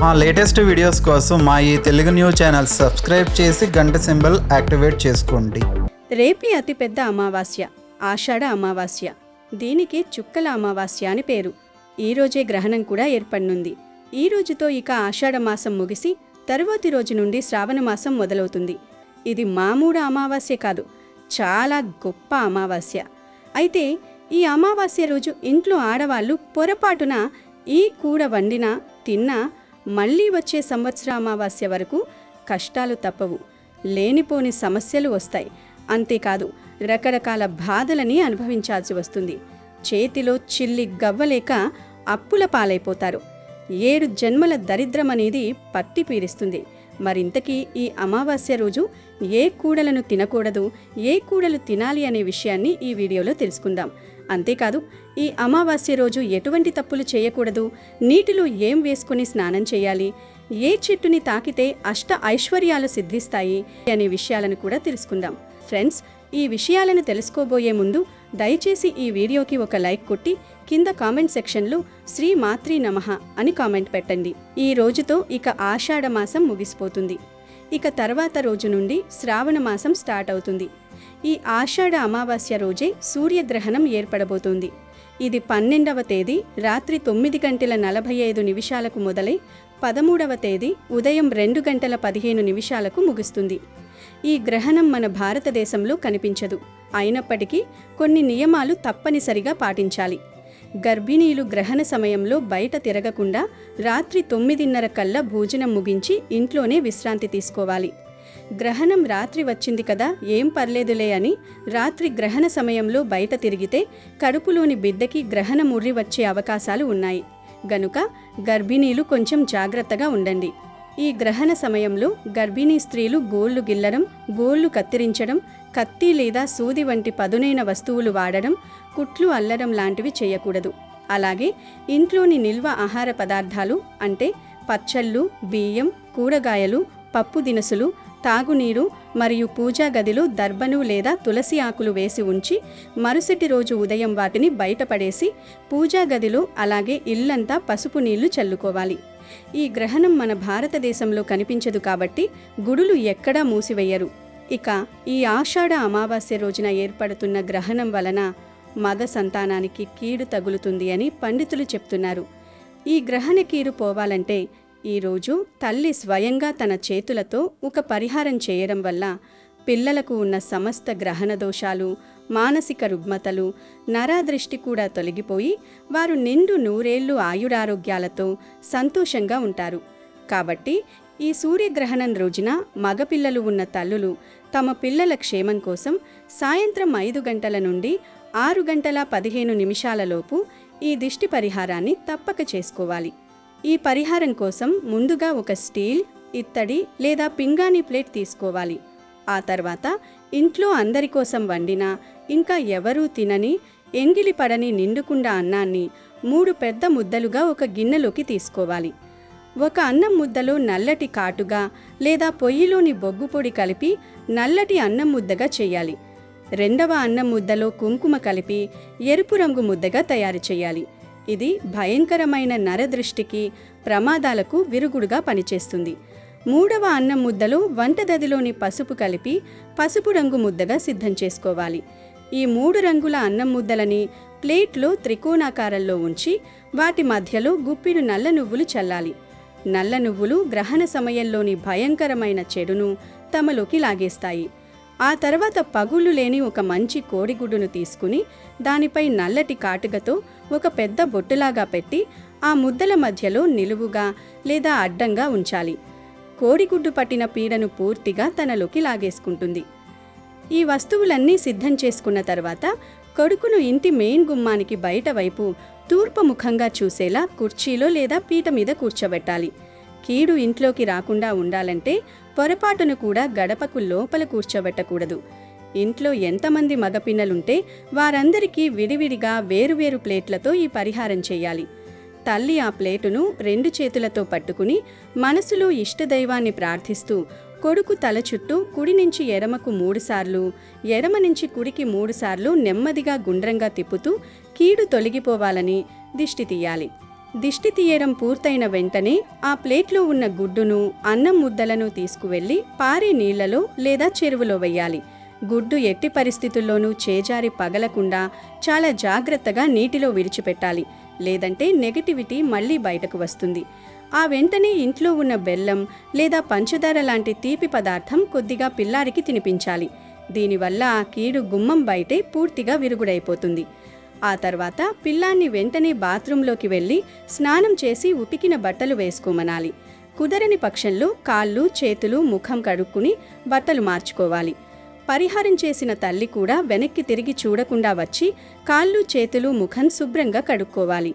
మా latest videos కోసం మా ఈ తెలుగు న్యూస్ ఛానల్ సబ్స్క్రైబ్ చేసి గంట సింబల్ యాక్టివేట్ చేసుకోండి. రేపి అతిపెద్ద అమావాస్య ఆషాఢ అమావాస్య. దీనికి చుక్కల అమావాస్య అని పేరు. ఈరోజే గ్రహణం కూడా ఏర్పడనుంది. ఈ రోజుతో ఇక ఆషాఢ మాసం ముగిసి తరువాతి రోజు నుండి శ్రావణ మాసం మొదలవుతుంది. ఇది మామూలు అమావాస్య కాదు, చాలా గొప్ప అమావాస్య. అయితే ఈ అమావాస్య రోజు ఇంట్లో ఆడవాళ్ళు పొరపాటున ఈ కూర వండినా తిన్నా మళ్ళీ వచ్చే సంవత్సర అమావాస్య వరకు కష్టాలు తప్పవు, లేనిపోని సమస్యలు వస్తాయి. అంతేకాదు రకరకాల బాధలని అనుభవించాల్సి వస్తుంది. చేతిలో చిల్లి గవ్వలేక అప్పుల పాలైపోతారు. 7 జన్మల దరిద్రం అనేది పట్టి పీడిస్తుంది. మరింతకీ ఈ అమావాస్య రోజు ఏ కూడలను తినకూడదు, ఏ కూడలు తినాలి అనే విషయాన్ని ఈ వీడియోలో తెలుసుకుందాం. అంతేకాదు ఈ అమావాస్య రోజు ఎటువంటి తప్పులు చేయకూడదు, నీటిలో ఏం వేసుకుని స్నానం చేయాలి, ఏ చెట్టుని తాకితే అష్ట ఐశ్వర్యాలు సిద్ధిస్తాయి అనే విషయాలను కూడా తెలుసుకుందాం. ఫ్రెండ్స్, ఈ విషయాలను తెలుసుకోబోయే ముందు దయచేసి ఈ వీడియోకి ఒక లైక్ కొట్టి కింద కామెంట్ సెక్షన్లో శ్రీ మాత్రీ నమః అని కామెంట్ పెట్టండి. ఈ రోజుతో ఇక ఆషాఢ మాసం ముగిసిపోతుంది. ఇక తర్వాత రోజు నుండి శ్రావణ మాసం స్టార్ట్ అవుతుంది. ఈ ఆషాఢ అమావాస్య రోజే సూర్యగ్రహణం ఏర్పడబోతోంది. ఇది 12వ తేదీ రాత్రి 9:45 మొదలై 13వ తేదీ ఉదయం 2:15 ముగుస్తుంది. ఈ గ్రహణం మన భారతదేశంలో కనిపించదు. అయినప్పటికీ కొన్ని నియమాలు తప్పనిసరిగా పాటించాలి. గర్భిణీలు గ్రహణ సమయంలో బయట తిరగకుండా రాత్రి 9:30 కల్లా భోజనం ముగించి ఇంట్లోనే విశ్రాంతి తీసుకోవాలి. గ్రహణం రాత్రి వచ్చింది కదా, ఏం పర్లేదులే అని రాత్రి గ్రహణ సమయంలో బయట తిరిగితే కడుపులోని బిడ్డకి గ్రహణ ముర్రి వచ్చే అవకాశాలు ఉన్నాయి. గనుక గర్భిణీలు కొంచెం జాగ్రత్తగా ఉండండి. ఈ గ్రహణ సమయంలో గర్భిణీ స్త్రీలు గోళ్లు గిల్లడం, గోళ్లు కత్తిరించడం, కత్తి లేదా సూది వంటి పదునైన వస్తువులు వాడడం, కుట్లు అల్లడం లాంటివి చేయకూడదు. అలాగే ఇంట్లోని నిల్వ ఆహార పదార్థాలు అంటే పచ్చళ్ళు, బియ్యం, కూరగాయలు, పప్పు దినుసులు, తాగునీరు మరియు పూజా గదిలో దర్భను లేదా తులసి ఆకులు వేసి ఉంచి మరుసటి రోజు ఉదయం వాటిని బయటపడేసి పూజా గదిలో అలాగే ఇల్లంతా పసుపు నీళ్లు చల్లుకోవాలి. ఈ గ్రహణం మన భారతదేశంలో కనిపించదు కాబట్టి గుడులు ఎక్కడా మూసివేయరు. ఇక ఈ ఆషాఢ అమావాస్య రోజున ఏర్పడుతున్న గ్రహణం వలన మగ సంతానానికి కీడు తగులుతుంది అని పండితులు చెప్తున్నారు. ఈ గ్రహణ కీడు పోవాలంటే ఈరోజు తల్లి స్వయంగా తన చేతులతో ఒక పరిహారం చేయడం వల్ల పిల్లలకు ఉన్న సమస్త గ్రహణ దోషాలు, మానసిక రుగ్మతలు, నరాదృష్టి కూడా తొలగిపోయి వారు నిండు 100 ఏళ్లు ఆయురారోగ్యాలతో సంతోషంగా ఉంటారు. కాబట్టి ఈ సూర్యగ్రహణం రోజున మగపిల్లలు ఉన్న తల్లులు తమ పిల్లల క్షేమం కోసం సాయంత్రం 5 గంటల నుండి 6:15 ఈ దిష్టి పరిహారాన్ని తప్పక చేసుకోవాలి. ఈ పరిహారం కోసం ముందుగా ఒక స్టీల్, ఇత్తడి లేదా పింగాణి ప్లేట్ తీసుకోవాలి. ఆ తర్వాత ఇంట్లో అందరి కోసం వండిన, ఇంకా ఎవరూ తినని, ఎంగిలి పడని నిండుకుండ అన్నాన్ని 3 పెద్ద ముద్దలుగా ఒక గిన్నెలోకి తీసుకోవాలి. ఒక అన్నం ముద్దలో నల్లటి కాటుగా లేదా పొయ్యిలోని బొగ్గు పొడి కలిపి నల్లటి అన్నం ముద్దగా చేయాలి. రెండవ అన్నం ముద్దలో కుంకుమ కలిపి ఎరుపు రంగు ముద్దగా తయారు చేయాలి. ఇది భయంకరమైన నరదృష్టికి, ప్రమాదాలకు విరుగుడుగా పనిచేస్తుంది. మూడవ అన్నం ముద్దలో వంటగదిలోని పసుపు కలిపి పసుపు రంగు ముద్దగా సిద్ధం చేసుకోవాలి. ఈ 3 రంగుల అన్నం ముద్దలని ప్లేట్లో త్రికోణాకారంలో ఉంచి వాటి మధ్యలో గుప్పిడు నల్ల నువ్వులు చల్లాలి. నల్ల నువ్వులు గ్రహణ సమయంలోని భయంకరమైన చెడును తమలోకి లాగేస్తాయి. ఆ తర్వాత పగుళ్ళు లేని ఒక మంచి కోడిగుడ్డును తీసుకుని దానిపై నల్లటి కాటుకతో ఒక పెద్ద బొట్టులాగా పెట్టి ఆ ముద్దల మధ్యలో నిలువుగా లేదా అడ్డంగా ఉంచాలి. కోడిగుడ్డు పట్టిన పీడను పూర్తిగా తనలోకి లాగేసుకుంటుంది. ఈ వస్తువులన్నీ సిద్ధం చేసుకున్న తర్వాత కొడుకును ఇంటి మెయిన్ గుమ్మానికి బయట వైపు తూర్పు ముఖంగా చూసేలా కుర్చీలో లేదా పీట మీద కూర్చోబెట్టాలి. కీడు ఇంట్లోకి రాకుండా ఉండాలంటే పొరపాటును కూడా గడపకు లోపల కూర్చోబెట్టకూడదు. ఇంట్లో ఎంతమంది మగపిన్నలుంటే వారందరికీ విడివిడిగా వేరువేరు ప్లేట్లతో ఈ పరిహారం చేయాలి. తల్లి ఆ ప్లేటును 2 చేతులతో పట్టుకుని మనసులో ఇష్టదైవాన్ని ప్రార్థిస్తూ కొడుకు తల చుట్టూ కుడి నుంచి ఎడమకు 3 సార్లు, ఎడమ నుంచి కుడికి 3 సార్లు నెమ్మదిగా గుండ్రంగా తిప్పుతూ కీడు తొలగిపోవాలని దిష్టి తీయాలి. దిష్టి తీయడం పూర్తయిన వెంటనే ఆ ప్లేట్లో ఉన్న గుడ్డును, అన్నం ముద్దలను తీసుకువెళ్ళి పారే నీళ్లలో లేదా చెరువులో వెయ్యాలి. గుడ్డు ఎట్టి పరిస్థితుల్లోనూ చేజారి పగలకుండా చాలా జాగ్రత్తగా నీటిలో విడిచిపెట్టాలి, లేదంటే నెగటివిటీ మళ్ళీ బయటకు వస్తుంది. ఆ వెంటనే ఇంట్లో ఉన్న బెల్లం లేదా పంచదార లాంటి తీపి పదార్థం కొద్దిగా పిల్లాడికి తినిపించాలి. దీనివల్ల ఆ కీడు గుమ్మం బయటే పూర్తిగా విరుగుడైపోతుంది. ఆ తర్వాత పిల్లాన్ని వెంటనే బాత్రూంలోకి వెళ్ళి స్నానం చేసి ఉతికిన బట్టలు వేసుకోమనాలి. కుదరని పక్షంలో కాళ్ళు, చేతులు, ముఖం కడుక్కుని బట్టలు మార్చుకోవాలి. పరిహారం చేసిన తల్లి కూడా వెనక్కి తిరిగి చూడకుండా వచ్చి కాళ్ళు, చేతులు, ముఖం శుభ్రంగా కడుక్కోవాలి.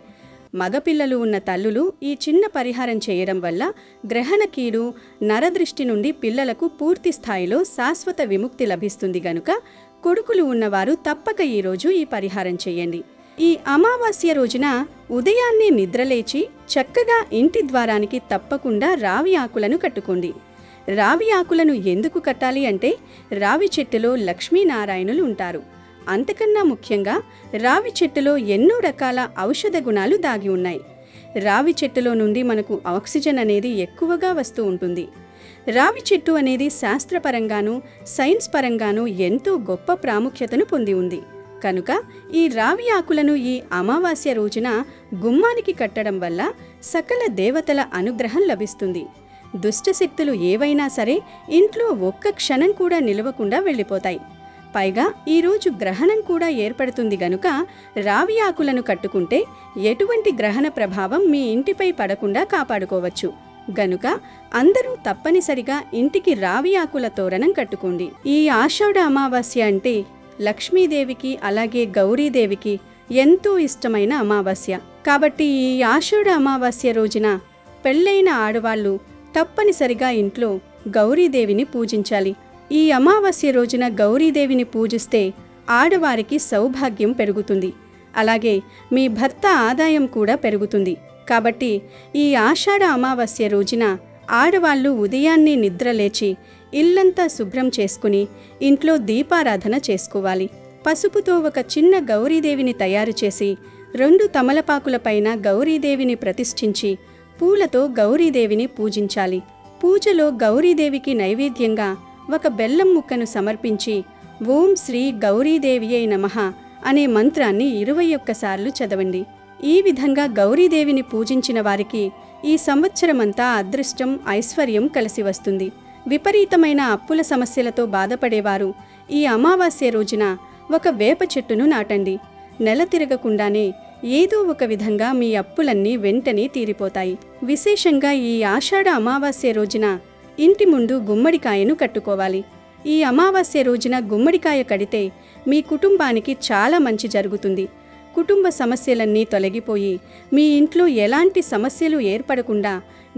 మగపిల్లలు ఉన్న తల్లులు ఈ చిన్న పరిహారం చేయడం వల్ల గ్రహణ కీడు, నరదృష్టి నుండి పిల్లలకు పూర్తి స్థాయిలో శాశ్వత విముక్తి లభిస్తుంది గనుక కొడుకులు ఉన్నవారు తప్పక ఈరోజు ఈ పరిహారం చేయండి. ఈ అమావాస్య రోజున ఉదయాన్నే నిద్రలేచి చక్కగా ఇంటి ద్వారానికి తప్పకుండా రావి ఆకులను కట్టుకోండి. రావి ఆకులను ఎందుకు కట్టాలి అంటే రావి చెట్టులో లక్ష్మీనారాయణులు ఉంటారు. అంతకన్నా ముఖ్యంగా రావి చెట్టులో ఎన్నో రకాల ఔషధ గుణాలు దాగి ఉన్నాయి. రావి చెట్టులో నుండి మనకు ఆక్సిజన్ అనేది ఎక్కువగా వస్తూ ఉంటుంది. రావి చెట్టు అనేది శాస్త్రపరంగానూ సైన్స్ పరంగానూ ఎంతో గొప్ప ప్రాముఖ్యతను పొంది ఉంది. కనుక ఈ రావి ఆకులను ఈ అమావాస్య రోజున గుమ్మానికి కట్టడం వల్ల సకల దేవతల అనుగ్రహం లభిస్తుంది. దుష్టశక్తులు ఏవైనా సరే ఇంట్లో ఒక్క క్షణం కూడా నిలవకుండా వెళ్ళిపోతాయి. పైగా ఈరోజు గ్రహణం కూడా ఏర్పడుతుంది గనుక రావి ఆకులను కట్టుకుంటే ఎటువంటి గ్రహణ ప్రభావం మీ ఇంటిపై పడకుండా కాపాడుకోవచ్చు. గనుక అందరూ తప్పనిసరిగా ఇంటికి రావి ఆకుల తోరణం కట్టుకోండి. ఈ ఆషాఢ అమావాస్య అంటే లక్ష్మీదేవికి అలాగే గౌరీదేవికి ఎంతో ఇష్టమైన అమావాస్య. కాబట్టి ఈ ఆషాఢ అమావాస్య రోజున పెళ్ళైన ఆడవాళ్లు తప్పనిసరిగా ఇంట్లో గౌరీదేవిని పూజించాలి. ఈ అమావాస్య రోజున గౌరీదేవిని పూజిస్తే ఆడవారికి సౌభాగ్యం పెరుగుతుంది, అలాగే మీ భర్త ఆదాయం కూడా పెరుగుతుంది. కాబట్టి ఈ ఆషాఢ అమావాస్య రోజున ఆడవాళ్లు ఉదయాన్నే నిద్రలేచి ఇల్లంతా శుభ్రం చేసుకుని ఇంట్లో దీపారాధన చేసుకోవాలి. పసుపుతో ఒక చిన్న గౌరీదేవిని తయారు చేసి 2 తమలపాకులపైన గౌరీదేవిని ప్రతిష్ఠించి పూలతో గౌరీదేవిని పూజించాలి. పూజలో గౌరీదేవికి నైవేద్యంగా ఒక బెల్లం ముక్కను సమర్పించి ఓం శ్రీ గౌరీదేవియే నమః అనే మంత్రాన్ని 21 సార్లు చదవండి. ఈ విధంగా గౌరీదేవిని పూజించిన వారికి ఈ సంవత్సరమంతా అదృష్టం, ఐశ్వర్యం కలిసి వస్తుంది. విపరీతమైన అప్పుల సమస్యలతో బాధపడేవారు ఈ అమావాస్య రోజున ఒక వేప చెట్టును నాటండి. నెల తిరగకుండానే ఏదో ఒక విధంగా మీ అప్పులన్నీ వెంటనే తీరిపోతాయి. విశేషంగా ఈ ఆషాఢ అమావాస్య రోజున ఇంటి ముందు గుమ్మడికాయను కట్టుకోవాలి. ఈ అమావాస్య రోజున గుమ్మడికాయ కడితే మీ కుటుంబానికి చాలా మంచి జరుగుతుంది. కుటుంబ సమస్యలన్నీ తొలగిపోయి మీ ఇంట్లో ఎలాంటి సమస్యలు ఏర్పడకుండా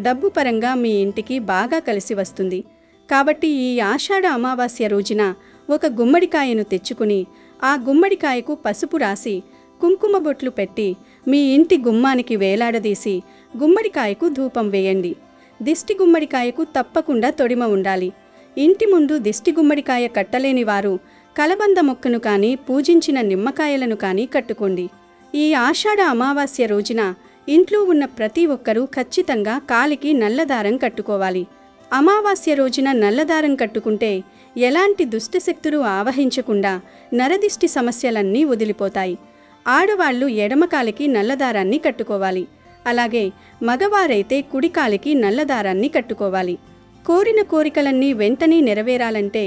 డబ్బు పరంగా మీ ఇంటికి బాగా కలిసి వస్తుంది. కాబట్టి ఈ ఆషాఢ అమావాస్య రోజున ఒక గుమ్మడికాయను తెచ్చుకుని ఆ గుమ్మడికాయకు పసుపు రాసి కుంకుమ బొట్లు పెట్టి మీ ఇంటి గుమ్మానికి వేలాడదీసి గుమ్మడికాయకు ధూపం వేయండి. దిష్టి గుమ్మడికాయకు తప్పకుండా తొడిమ ఉండాలి. ఇంటి ముందు దిష్టి గుమ్మడికాయ కట్టలేని వారు కలబంద మొక్కను కానీ పూజించిన నిమ్మకాయలను కానీ కట్టుకోండి. ఈ ఆషాఢ అమావాస్య రోజున ఇంట్లో ఉన్న ప్రతి ఒక్కరూ ఖచ్చితంగా కాలికి నల్లదారం కట్టుకోవాలి. అమావాస్య రోజున నల్లదారం కట్టుకుంటే ఎలాంటి దుష్టశక్తులు ఆవహించకుండా నరదిష్టి సమస్యలన్నీ వదిలిపోతాయి. ఆడవాళ్లు ఎడమకాలికి నల్లదారాన్ని కట్టుకోవాలి. అలాగే మగవారైతే కుడికాలికి నల్లదారాన్ని కట్టుకోవాలి. కోరిన కోరికలన్నీ వెంటనే నెరవేరాలంటే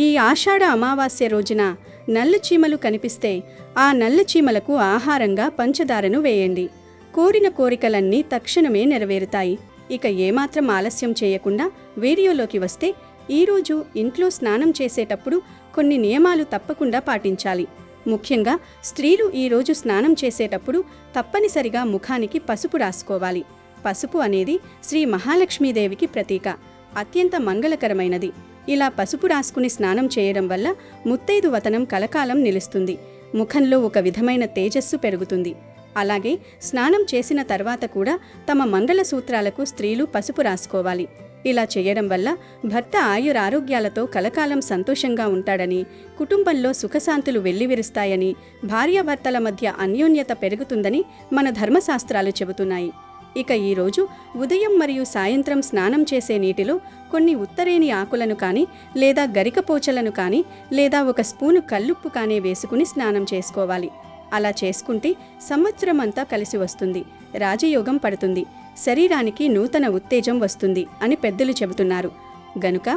ఈ ఆషాఢ అమావాస్య రోజున నల్ల చీమలు కనిపిస్తే ఆ నల్ల చీమలకు ఆహారంగా పంచదారను వేయండి. కోరిన కోరికలన్నీ తక్షణమే నెరవేరుతాయి. ఇక ఏమాత్రం ఆలస్యం చేయకుండా వీడియోలోకి వస్తే ఈరోజు ఇంట్లో స్నానం చేసేటప్పుడు కొన్ని నియమాలు తప్పకుండా పాటించాలి. ముఖ్యంగా స్త్రీలు ఈరోజు స్నానం చేసేటప్పుడు తప్పనిసరిగా ముఖానికి పసుపు రాసుకోవాలి. పసుపు అనేది శ్రీ మహాలక్ష్మీదేవికి ప్రతీక, అత్యంత మంగళకరమైనది. ఇలా పసుపు రాసుకుని స్నానం చేయడం వల్ల ముత్తైదు వతనం కలకాలం నిలుస్తుంది. ముఖంలో ఒక విధమైన తేజస్సు పెరుగుతుంది. అలాగే స్నానం చేసిన తర్వాత కూడా తమ మంగళసూత్రాలకు స్త్రీలు పసుపు రాసుకోవాలి. ఇలా చేయడం వల్ల భర్త ఆయురారోగ్యాలతో కలకాలం సంతోషంగా ఉంటాడని, కుటుంబంలో సుఖశాంతులు వెల్లివిరుస్తాయని, భార్యాభర్తల మధ్య అన్యోన్యత పెరుగుతుందని మన ధర్మశాస్త్రాలు చెబుతున్నాయి. ఇక ఈరోజు ఉదయం మరియు సాయంత్రం స్నానం చేసే నీటిలో కొన్ని ఉత్తరేణి ఆకులను కానీ, లేదా గరికపోచలను కానీ, లేదా ఒక స్పూను కల్లుప్పు కానీ వేసుకుని స్నానం చేసుకోవాలి. అలా చేసుకుంటే సంవత్సరం అంతా కలిసి వస్తుంది, రాజయోగం పడుతుంది, శరీరానికి నూతన ఉత్తేజం వస్తుంది అని పెద్దలు చెబుతున్నారు. గనుక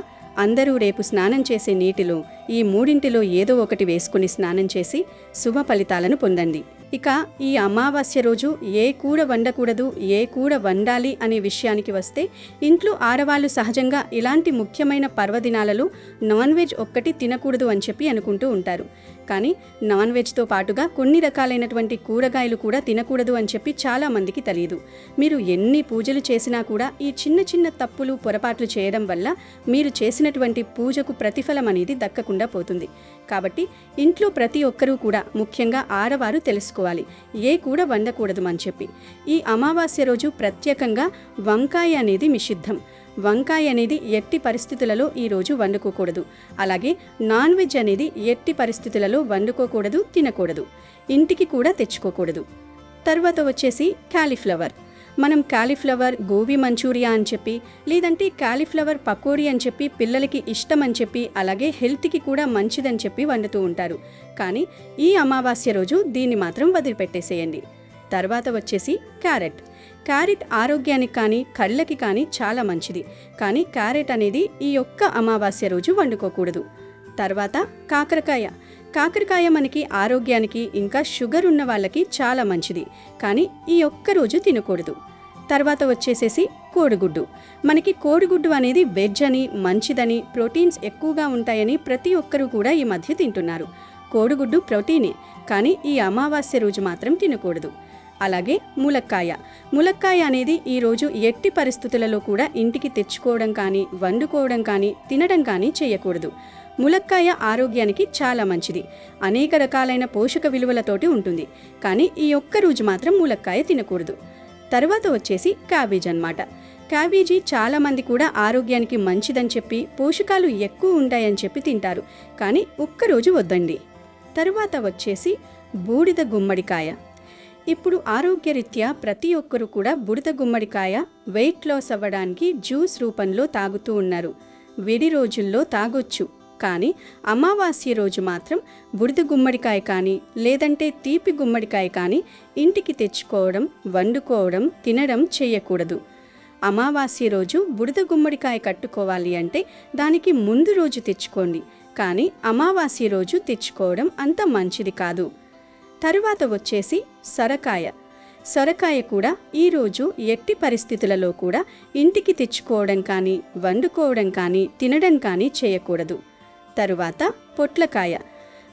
అందరూ రేపు స్నానం చేసే నీటిలో ఈ మూడింటిలో ఏదో ఒకటి వేసుకుని స్నానం చేసి శుభ ఫలితాలను పొందండి. ఇక ఈ అమావాస్య రోజు ఏ కూర వండకూడదు, ఏ కూర వండాలి అనే విషయానికి వస్తే, ఇంట్లో ఆడవాళ్ళు సహజంగా ఇలాంటి ముఖ్యమైన పర్వదినాలలో నాన్ వెజ్ ఒక్కటి తినకూడదు అని చెప్పి అనుకుంటూ ఉంటారు. కానీ నాన్ వెజ్తో పాటుగా కొన్ని రకాలైనటువంటి కూరగాయలు కూడా తినకూడదు అని చెప్పి చాలామందికి తెలియదు. మీరు ఎన్ని పూజలు చేసినా కూడా ఈ చిన్న చిన్న తప్పులు, పొరపాట్లు చేయడం వల్ల మీరు చేసినటువంటి పూజకు ప్రతిఫలం అనేది దక్కకుండా పోతుంది. కాబట్టి ఇంట్లో ప్రతి ఒక్కరూ కూడా, ముఖ్యంగా ఆడవారు తెలుసుకోవాలి ఏ కూర వండకూడదు అని చెప్పి. ఈ అమావాస్య రోజు ప్రత్యేకంగా వంకాయ అనేది నిషిద్ధం. వంకాయ అనేది ఎట్టి పరిస్థితులలో ఈరోజు వండుకోకూడదు. అలాగే నాన్ వెజ్ అనేది ఎట్టి పరిస్థితులలో వండుకోకూడదు, తినకూడదు, ఇంటికి కూడా తెచ్చుకోకూడదు. తర్వాత వచ్చేసి కాలీఫ్లవర్. మనం కాలీఫ్లవర్ గోబీ మంచూరియా అని చెప్పి, లేదంటే కాలీఫ్లవర్ పకోడీ అని చెప్పి పిల్లలకి ఇష్టం అని చెప్పి, అలాగే హెల్త్కి కూడా మంచిదని చెప్పి వండుతూ ఉంటారు. కానీ ఈ అమావాస్య రోజు దీన్ని మాత్రం వదిలిపెట్టేసేయండి. తర్వాత వచ్చేసి క్యారెట్. క్యారెట్ ఆరోగ్యానికి కానీ, కళ్ళకి కానీ చాలా మంచిది. కానీ క్యారెట్ అనేది ఈ ఒక్క అమావాస్య రోజు వండుకోకూడదు. తర్వాత కాకరకాయ. కాకరకాయ మనకి ఆరోగ్యానికి, ఇంకా షుగర్ ఉన్న వాళ్ళకి చాలా మంచిది. కానీ ఈ ఒక్క రోజు తినకూడదు. తర్వాత వచ్చేసేసి కోడిగుడ్డు. మనకి కోడిగుడ్డు అనేది వెజ్ అని, మంచిదని, ప్రోటీన్స్ ఎక్కువగా ఉంటాయని ప్రతి ఒక్కరూ కూడా ఈ మధ్య తింటున్నారు. కోడిగుడ్డు ప్రోటీనే, కానీ ఈ అమావాస్య రోజు మాత్రం తినకూడదు. అలాగే ములక్కాయ. ములక్కాయ అనేది ఈరోజు ఎట్టి పరిస్థితులలో కూడా ఇంటికి తెచ్చుకోవడం కానీ, వండుకోవడం కానీ, తినడం కానీ చేయకూడదు. ములక్కాయ ఆరోగ్యానికి చాలా మంచిది, అనేక రకాలైన పోషక విలువలతోటి ఉంటుంది. కానీ ఈ ఒక్క రోజు మాత్రం ములక్కాయ తినకూడదు. తర్వాత వచ్చేసి క్యాబేజ్ అన్నమాట. క్యాబేజీ చాలామంది కూడా ఆరోగ్యానికి మంచిదని చెప్పి, పోషకాలు ఎక్కువ ఉంటాయని చెప్పి తింటారు. కానీ ఒక్కరోజు వద్దండి. తర్వాత వచ్చేసి బూడిద గుమ్మడికాయ. ఇప్పుడు ఆరోగ్యరీత్యా ప్రతి ఒక్కరు కూడా బూడిద గుమ్మడికాయ వెయిట్ లాస్ అవ్వడానికి జ్యూస్ రూపంలో తాగుతూ ఉన్నారు. విడి రోజుల్లో తాగొచ్చు, కానీ అమావాస్య రోజు మాత్రం బూడిద గుమ్మడికాయ కానీ, లేదంటే తీపి గుమ్మడికాయ కానీ ఇంటికి తెచ్చుకోవడం, వండుకోవడం, తినడం చేయకూడదు. అమావాస్య రోజు బూడిద గుమ్మడికాయ కట్టుకోవాలి అంటే దానికి ముందు రోజు తెచ్చుకోండి, కానీ అమావాస్య రోజు తెచ్చుకోవడం అంత మంచిది కాదు. తరువాత వచ్చేసి సొరకాయ. సొరకాయ కూడా ఈరోజు ఎట్టి పరిస్థితులలో కూడా ఇంటికి తెచ్చుకోవడం కానీ, వండుకోవడం కానీ, తినడం కానీ చేయకూడదు. తరువాత పొట్లకాయ.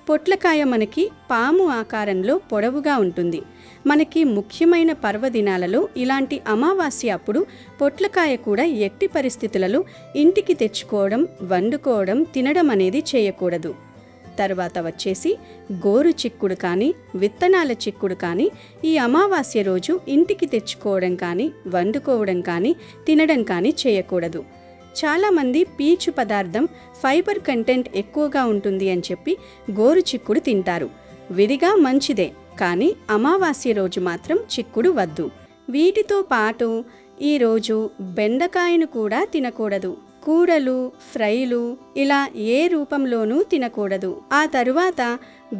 పొట్లకాయ మనకి పాము ఆకారంలో పొడవుగా ఉంటుంది. మనకి ముఖ్యమైన పర్వదినాలలో ఇలాంటి అమావాస్య అప్పుడు పొట్లకాయ కూడా ఎట్టి పరిస్థితులలో ఇంటికి తెచ్చుకోవడం, వండుకోవడం, తినడం అనేది చేయకూడదు. తర్వాత వచ్చేసి గోరు చిక్కుడు కానీ, విత్తనాల చిక్కుడు కానీ ఈ అమావాస్య రోజు ఇంటికి తెచ్చుకోవడం కానీ, వండుకోవడం కానీ, తినడం కానీ చేయకూడదు. చాలామంది పీచు పదార్థం, ఫైబర్ కంటెంట్ ఎక్కువగా ఉంటుంది అని చెప్పి గోరు చిక్కుడు తింటారు. విడిగా మంచిదే, కానీ అమావాస్య రోజు మాత్రం చిక్కుడు వద్దు. వీటితో పాటు ఈరోజు బెండకాయను కూడా తినకూడదు. కూరలు, ఫ్రైలు ఇలా ఏ రూపంలోనూ తినకూడదు. ఆ తరువాత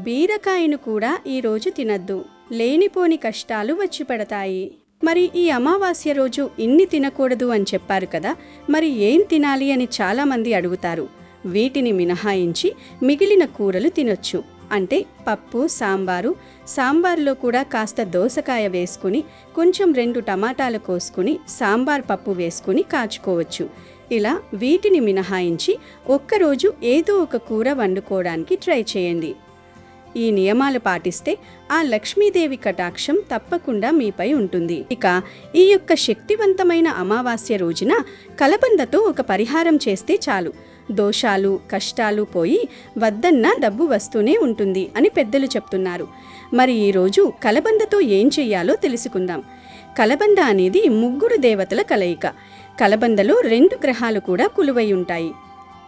బీరకాయను కూడా ఈరోజు తినద్దు. లేనిపోని కష్టాలు వచ్చి పడతాయి. మరి ఈ అమావాస్య రోజు ఇన్ని తినకూడదు అని చెప్పారు కదా, మరి ఏం తినాలి అని చాలామంది అడుగుతారు. వీటిని మినహాయించి మిగిలిన కూరలు తినొచ్చు. అంటే పప్పు, సాంబారులో కూడా కాస్త దోసకాయ వేసుకుని, కొంచెం 2 టమాటాలు కోసుకుని సాంబార్ పప్పు వేసుకుని కాచుకోవచ్చు. ఇలా వీటిని మినహాయించి ఒక్కరోజు ఏదో ఒక కూర వండుకోవడానికి ట్రై చేయండి. ఈ నియమాలు పాటిస్తే ఆ లక్ష్మీదేవి కటాక్షం తప్పకుండా మీపై ఉంటుంది. ఇక ఈ యొక్క శక్తివంతమైన అమావాస్య రోజున కలబందతో ఒక పరిహారం చేస్తే చాలు. దోషాలు, కష్టాలు పోయి వద్దన్న డబ్బు వస్తూనే ఉంటుంది అని పెద్దలు చెప్తున్నారు. మరి ఈరోజు కలబందతో ఏం చెయ్యాలో తెలుసుకుందాం. కలబంద అనేది 3 దేవతల కలయిక. కలబందలో 2 గ్రహాలు కూడా కొలువై ఉంటాయి.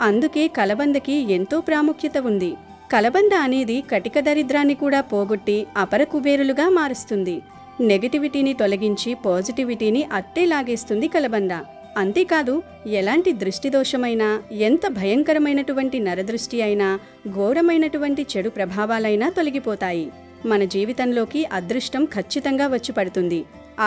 అందుకే కలబందకి ఎంతో ప్రాముఖ్యత ఉంది. కలబంద అనేది కటిక దరిద్రాన్ని కూడా పోగొట్టి అపర కుబేరులుగా మారుస్తుంది. నెగటివిటీని తొలగించి పాజిటివిటీని అట్టే లాగేస్తుంది కలబంద. అంతేకాదు, ఎలాంటి దృష్టి దోషమైనా, ఎంత భయంకరమైనటువంటి నరదృష్టి అయినా, ఘోరమైనటువంటి చెడు ప్రభావాలైనా తొలగిపోతాయి. మన జీవితంలోకి అదృష్టం ఖచ్చితంగా వచ్చి పడుతుంది.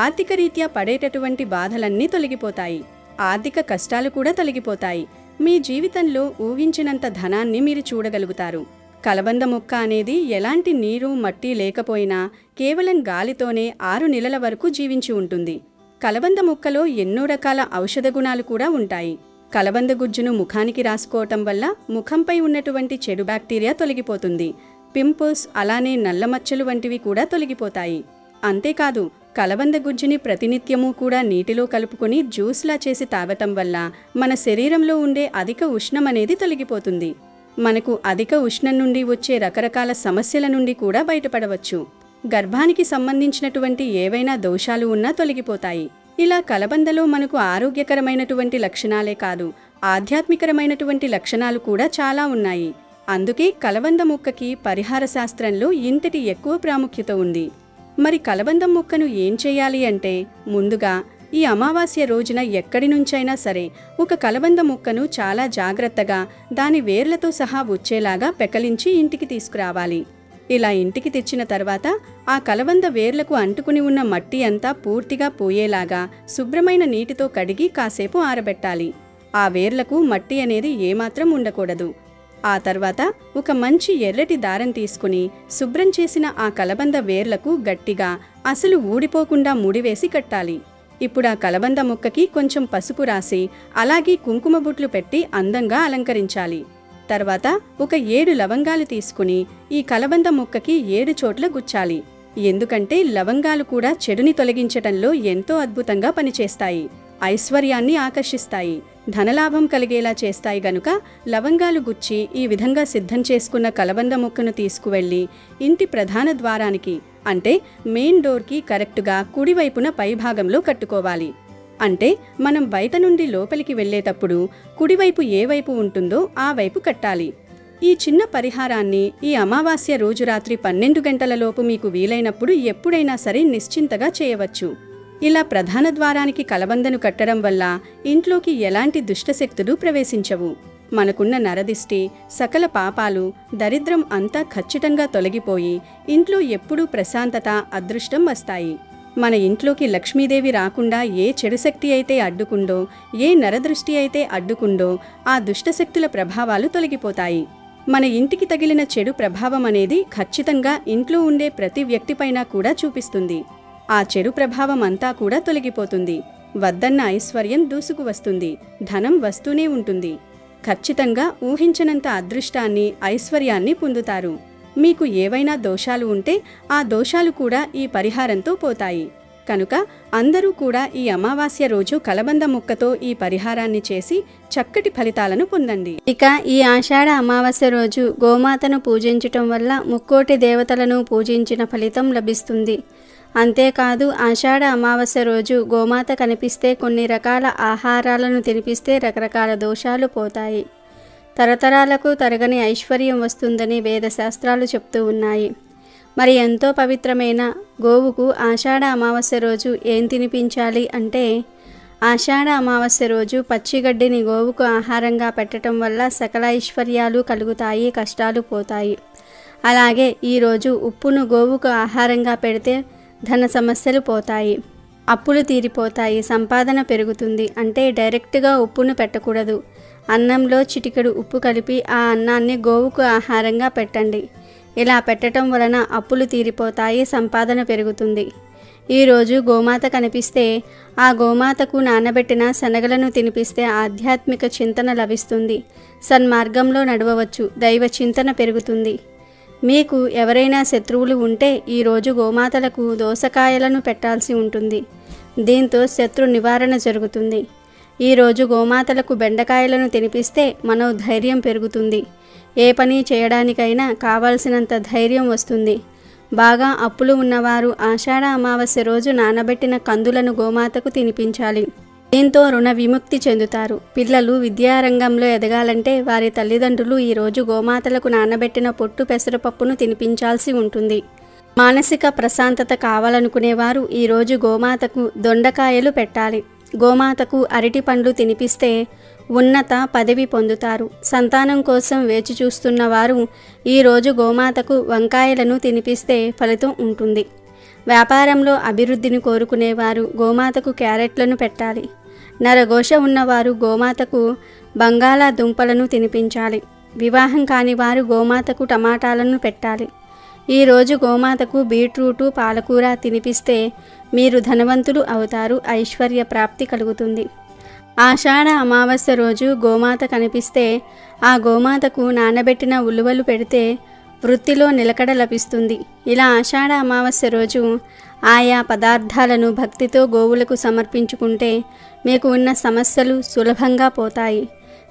ఆర్థిక రీత్యా పడేటటువంటి బాధలన్నీ తొలగిపోతాయి. ఆర్థిక కష్టాలు కూడా తొలగిపోతాయి. మీ జీవితంలో ఊహించినంత ధనాన్ని మీరు చూడగలుగుతారు. కలబంద మొక్క అనేది ఎలాంటి నీరు, మట్టి లేకపోయినా కేవలం గాలితోనే 6 నెలల వరకు జీవించి ఉంటుంది. కలబంద మొక్కలో ఎన్నో రకాల ఔషధ గుణాలు కూడా ఉంటాయి. కలబంద గుజ్జును ముఖానికి రాసుకోవటం వల్ల ముఖంపై ఉన్నటువంటి చెడు బ్యాక్టీరియా తొలగిపోతుంది. పింపుల్స్, అలానే నల్లమచ్చలు వంటివి కూడా తొలగిపోతాయి. అంతేకాదు, కలబంద గుజ్జుని ప్రతినిత్యము కూడా నీటిలో కలుపుకొని జ్యూస్లా చేసి తాగటం వల్ల మన శరీరంలో ఉండే అధిక ఉష్ణం అనేది తొలగిపోతుంది. మనకు అధిక ఉష్ణం నుండి వచ్చే రకరకాల సమస్యల నుండి కూడా బయటపడవచ్చు. గర్భానికి సంబంధించినటువంటి ఏవైనా దోషాలు ఉన్నా తొలగిపోతాయి. ఇలా కలబందలో మనకు ఆరోగ్యకరమైనటువంటి లక్షణాలే కాదు, ఆధ్యాత్మికరమైనటువంటి లక్షణాలు కూడా చాలా ఉన్నాయి. అందుకే కలబంద మొక్కకి పరిహార శాస్త్రంలో ఇంతటి ఎక్కువ ప్రాముఖ్యత ఉంది. మరి కలబందం మొక్కను ఏం చేయాలి అంటే, ముందుగా ఈ అమావాస్య రోజున ఎక్కడి నుంచైనా సరే ఒక కలబంద మొక్కను చాలా జాగ్రత్తగా దాని వేర్లతో సహా వచ్చేలాగా పెకలించి ఇంటికి తీసుకురావాలి. ఇలా ఇంటికి తెచ్చిన తర్వాత ఆ కలబంద వేర్లకు అంటుకుని ఉన్న మట్టి అంతా పూర్తిగా పోయేలాగా శుభ్రమైన నీటితో కడిగి కాసేపు ఆరబెట్టాలి. ఆ వేర్లకు మట్టి అనేది ఏమాత్రం ఉండకూడదు. ఆ తర్వాత ఒక మంచి ఎర్రటి దారం తీసుకుని శుభ్రం చేసిన ఆ కలబంద వేర్లకు గట్టిగా, అసలు ఊడిపోకుండా ముడివేసి కట్టాలి. ఇప్పుడు ఆ కలబంద మొక్కకి కొంచెం పసుపు రాసి, అలాగే కుంకుమ బొట్లు పెట్టి అందంగా అలంకరించాలి. తర్వాత ఒక 7 లవంగాలు తీసుకుని ఈ కలబంద మొక్కకి 7 చోట్ల గుచ్చాలి. ఎందుకంటే లవంగాలు కూడా చెడుని తొలగించటంలో ఎంతో అద్భుతంగా పనిచేస్తాయి. ఐశ్వర్యాన్ని ఆకర్షిస్తాయి, ధనలాభం కలిగేలా చేస్తాయి. గనుక లవంగాలు గుచ్చి ఈ విధంగా సిద్ధం చేసుకున్న కలబంద మొక్కను తీసుకువెళ్ళి ఇంటి ప్రధాన ద్వారానికి, అంటే మెయిన్ డోర్కి కరెక్టుగా కుడివైపున పైభాగంలో కట్టుకోవాలి. అంటే మనం బయట నుండి లోపలికి వెళ్ళేటప్పుడు కుడివైపు ఏ వైపు ఉంటుందో ఆ వైపు కట్టాలి. ఈ చిన్న పరిహారాన్ని ఈ అమావాస్య రోజు రాత్రి 12 గంటలలోపు మీకు వీలైనప్పుడు ఎప్పుడైనా సరే నిశ్చింతగా చేయవచ్చు. ఇలా ప్రధాన ద్వారానికి కలబందను కట్టడం వల్ల ఇంట్లోకి ఎలాంటి దుష్టశక్తులు ప్రవేశించవు. మనకున్న నరదిష్టి, సకల పాపాలు, దరిద్రం అంతా ఖచ్చితంగా తొలగిపోయి ఇంట్లో ఎప్పుడూ ప్రశాంతత, అదృష్టం వస్తాయి. మన ఇంట్లోకి లక్ష్మీదేవి రాకుండా ఏ చెడు శక్తి అయితే అడ్డుకుందో, ఏ నరదృష్టి అయితే అడ్డుకుందో ఆ దుష్టశక్తుల ప్రభావాలు తొలగిపోతాయి. మన ఇంటికి తగిలిన చెడు ప్రభావం అనేది ఖచ్చితంగా ఇంట్లో ఉండే ప్రతి వ్యక్తిపైన కూడా చూపిస్తుంది. ఆ చెడు ప్రభావం అంతా కూడా తొలగిపోతుంది. వద్దన్న ఐశ్వర్యం దూసుకు వస్తుంది, ధనం వస్తూనే ఉంటుంది. ఖచ్చితంగా ఊహించనంత అదృష్టాన్ని, ఐశ్వర్యాన్ని పొందుతారు. మీకు ఏవైనా దోషాలు ఉంటే ఆ దోషాలు కూడా ఈ పరిహారంతో పోతాయి. కనుక అందరూ కూడా ఈ అమావాస్య రోజు కలబంద మొక్కతో ఈ పరిహారాన్ని చేసి చక్కటి ఫలితాలను పొందండి. ఇక ఈ ఆషాఢ అమావాస్య రోజు గోమాతను పూజించటం వల్ల ముక్కోటి దేవతలను పూజించిన ఫలితం లభిస్తుంది. అంతేకాదు, ఆషాఢ అమావాస్య రోజు గోమాత కనిపిస్తే, కొన్ని రకాల ఆహారాలను తినిపిస్తే రకరకాల దోషాలు పోతాయి. తరతరాలకు తరగని ఐశ్వర్యం వస్తుందని వేదశాస్త్రాలు చెప్తూ ఉన్నాయి. మరి ఎంతో పవిత్రమైన గోవుకు ఆషాఢ అమావాస్య రోజు ఏం తినిపించాలి అంటే, ఆషాఢ అమావాస్య రోజు పచ్చిగడ్డిని గోవుకు ఆహారంగా పెట్టడం వల్ల సకల ఐశ్వర్యాలు కలుగుతాయి, కష్టాలు పోతాయి. అలాగే ఈరోజు ఉప్పును గోవుకు ఆహారంగా పెడితే ధన సమస్యలు పోతాయి, అప్పులు తీరిపోతాయి, సంపాదన పెరుగుతుంది. అంటే డైరెక్ట్గా ఉప్పును పెట్టకూడదు. అన్నంలో చిటికెడు ఉప్పు కలిపి ఆ అన్నాన్ని గోవుకు ఆహారంగా పెట్టండి. ఇలా పెట్టడం వలన అప్పులు తీరిపోతాయి, సంపాదన పెరుగుతుంది. ఈరోజు గోమాత కనిపిస్తే ఆ గోమాతకు నానబెట్టిన శనగలను తినిపిస్తే ఆధ్యాత్మిక చింతన లభిస్తుంది, సన్మార్గంలో నడవవచ్చు, దైవ చింతన పెరుగుతుంది. మీకు ఎవరైనా శత్రువులు ఉంటే ఈరోజు గోమాతలకు దోసకాయలను పెట్టాల్సి ఉంటుంది. దీంతో శత్రు నివారణ జరుగుతుంది. ఈరోజు గోమాతలకు బెండకాయలను తినిపిస్తే మనోధైర్యం పెరుగుతుంది. ఏ పని చేయడానికైనా కావాల్సినంత ధైర్యం వస్తుంది. బాగా అప్పులు ఉన్నవారు ఆషాఢ అమావాస్య రోజు నానబెట్టిన కందులను గోమాతకు తినిపించాలి. దీంతో రుణ విముక్తి చెందుతారు. పిల్లలు విద్యారంగంలో ఎదగాలంటే వారి తల్లిదండ్రులు ఈరోజు గోమాతలకు నానబెట్టిన పొట్టు పెసరపప్పును తినిపించాల్సి ఉంటుంది. మానసిక ప్రశాంతత కావాలనుకునేవారు ఈరోజు గోమాతకు దొండకాయలు పెట్టాలి. గోమాతకు అరటి పండ్లు తినిపిస్తే ఉన్నత పదవి పొందుతారు. సంతానం కోసం వేచి చూస్తున్న వారు ఈరోజు గోమాతకు వంకాయలను తినిపిస్తే ఫలితం ఉంటుంది. వ్యాపారంలో అభివృద్ధిని కోరుకునేవారు గోమాతకు క్యారెట్లను పెట్టాలి. నరఘోష ఉన్నవారు గోమాతకు బంగాళాదుంపలను తినిపించాలి. వివాహం కాని వారు గోమాతకు టమాటాలను పెట్టాలి. ఈరోజు గోమాతకు బీట్రూటు పాలకూర తినిపిస్తే మీరు ధనవంతులు అవుతారు. ఐశ్వర్య ప్రాప్తి కలుగుతుంది. ఆషాఢ అమావాస్య రోజు గోమాత కనిపిస్తే ఆ గోమాతకు నానబెట్టిన ఉలువలు పెడితే వృత్తిలో నిలకడ లభిస్తుంది. ఇలా ఆషాఢ అమావాస్య రోజు ఆయా పదార్థాలను భక్తితో గోవులకు సమర్పించుకుంటే మీకు ఉన్న సమస్యలు సులభంగా పోతాయి.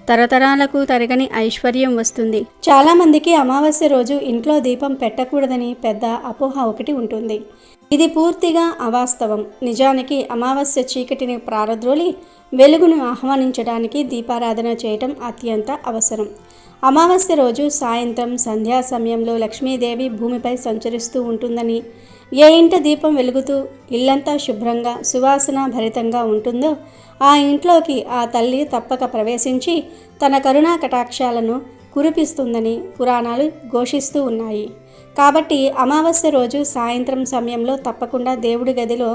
తరతరాలకు తరగని ఐశ్వర్యం వస్తుంది. చాలామందికి అమావాస్య రోజు ఇంట్లో దీపం పెట్టకూడదని పెద్ద అపోహ ఒకటి ఉంటుంది. ఇది పూర్తిగా అవాస్తవం. నిజానికి అమావాస్య చీకటిని ప్రారద్రోలి వెలుగును ఆహ్వానించడానికి దీపారాధన చేయటం అత్యంత అవసరం. అమావాస్య రోజు సాయంత్రం సంధ్యా సమయంలో లక్ష్మీదేవి భూమిపై సంచరిస్తూ ఉంటుందని, ఏ ఇంట దీపం వెలుగుతూ ఇల్లంతా శుభ్రంగా సువాసన భరితంగా ఉంటుందో ఆ ఇంట్లోకి ఆ తల్లి తప్పక ప్రవేశించి తన కరుణా కటాక్షాలను కురిపిస్తుందని పురాణాలు ఘోషిస్తూ ఉన్నాయి. కాబట్టి అమావాస్య రోజు సాయంత్రం సమయంలో తప్పకుండా దేవుడి గదిలో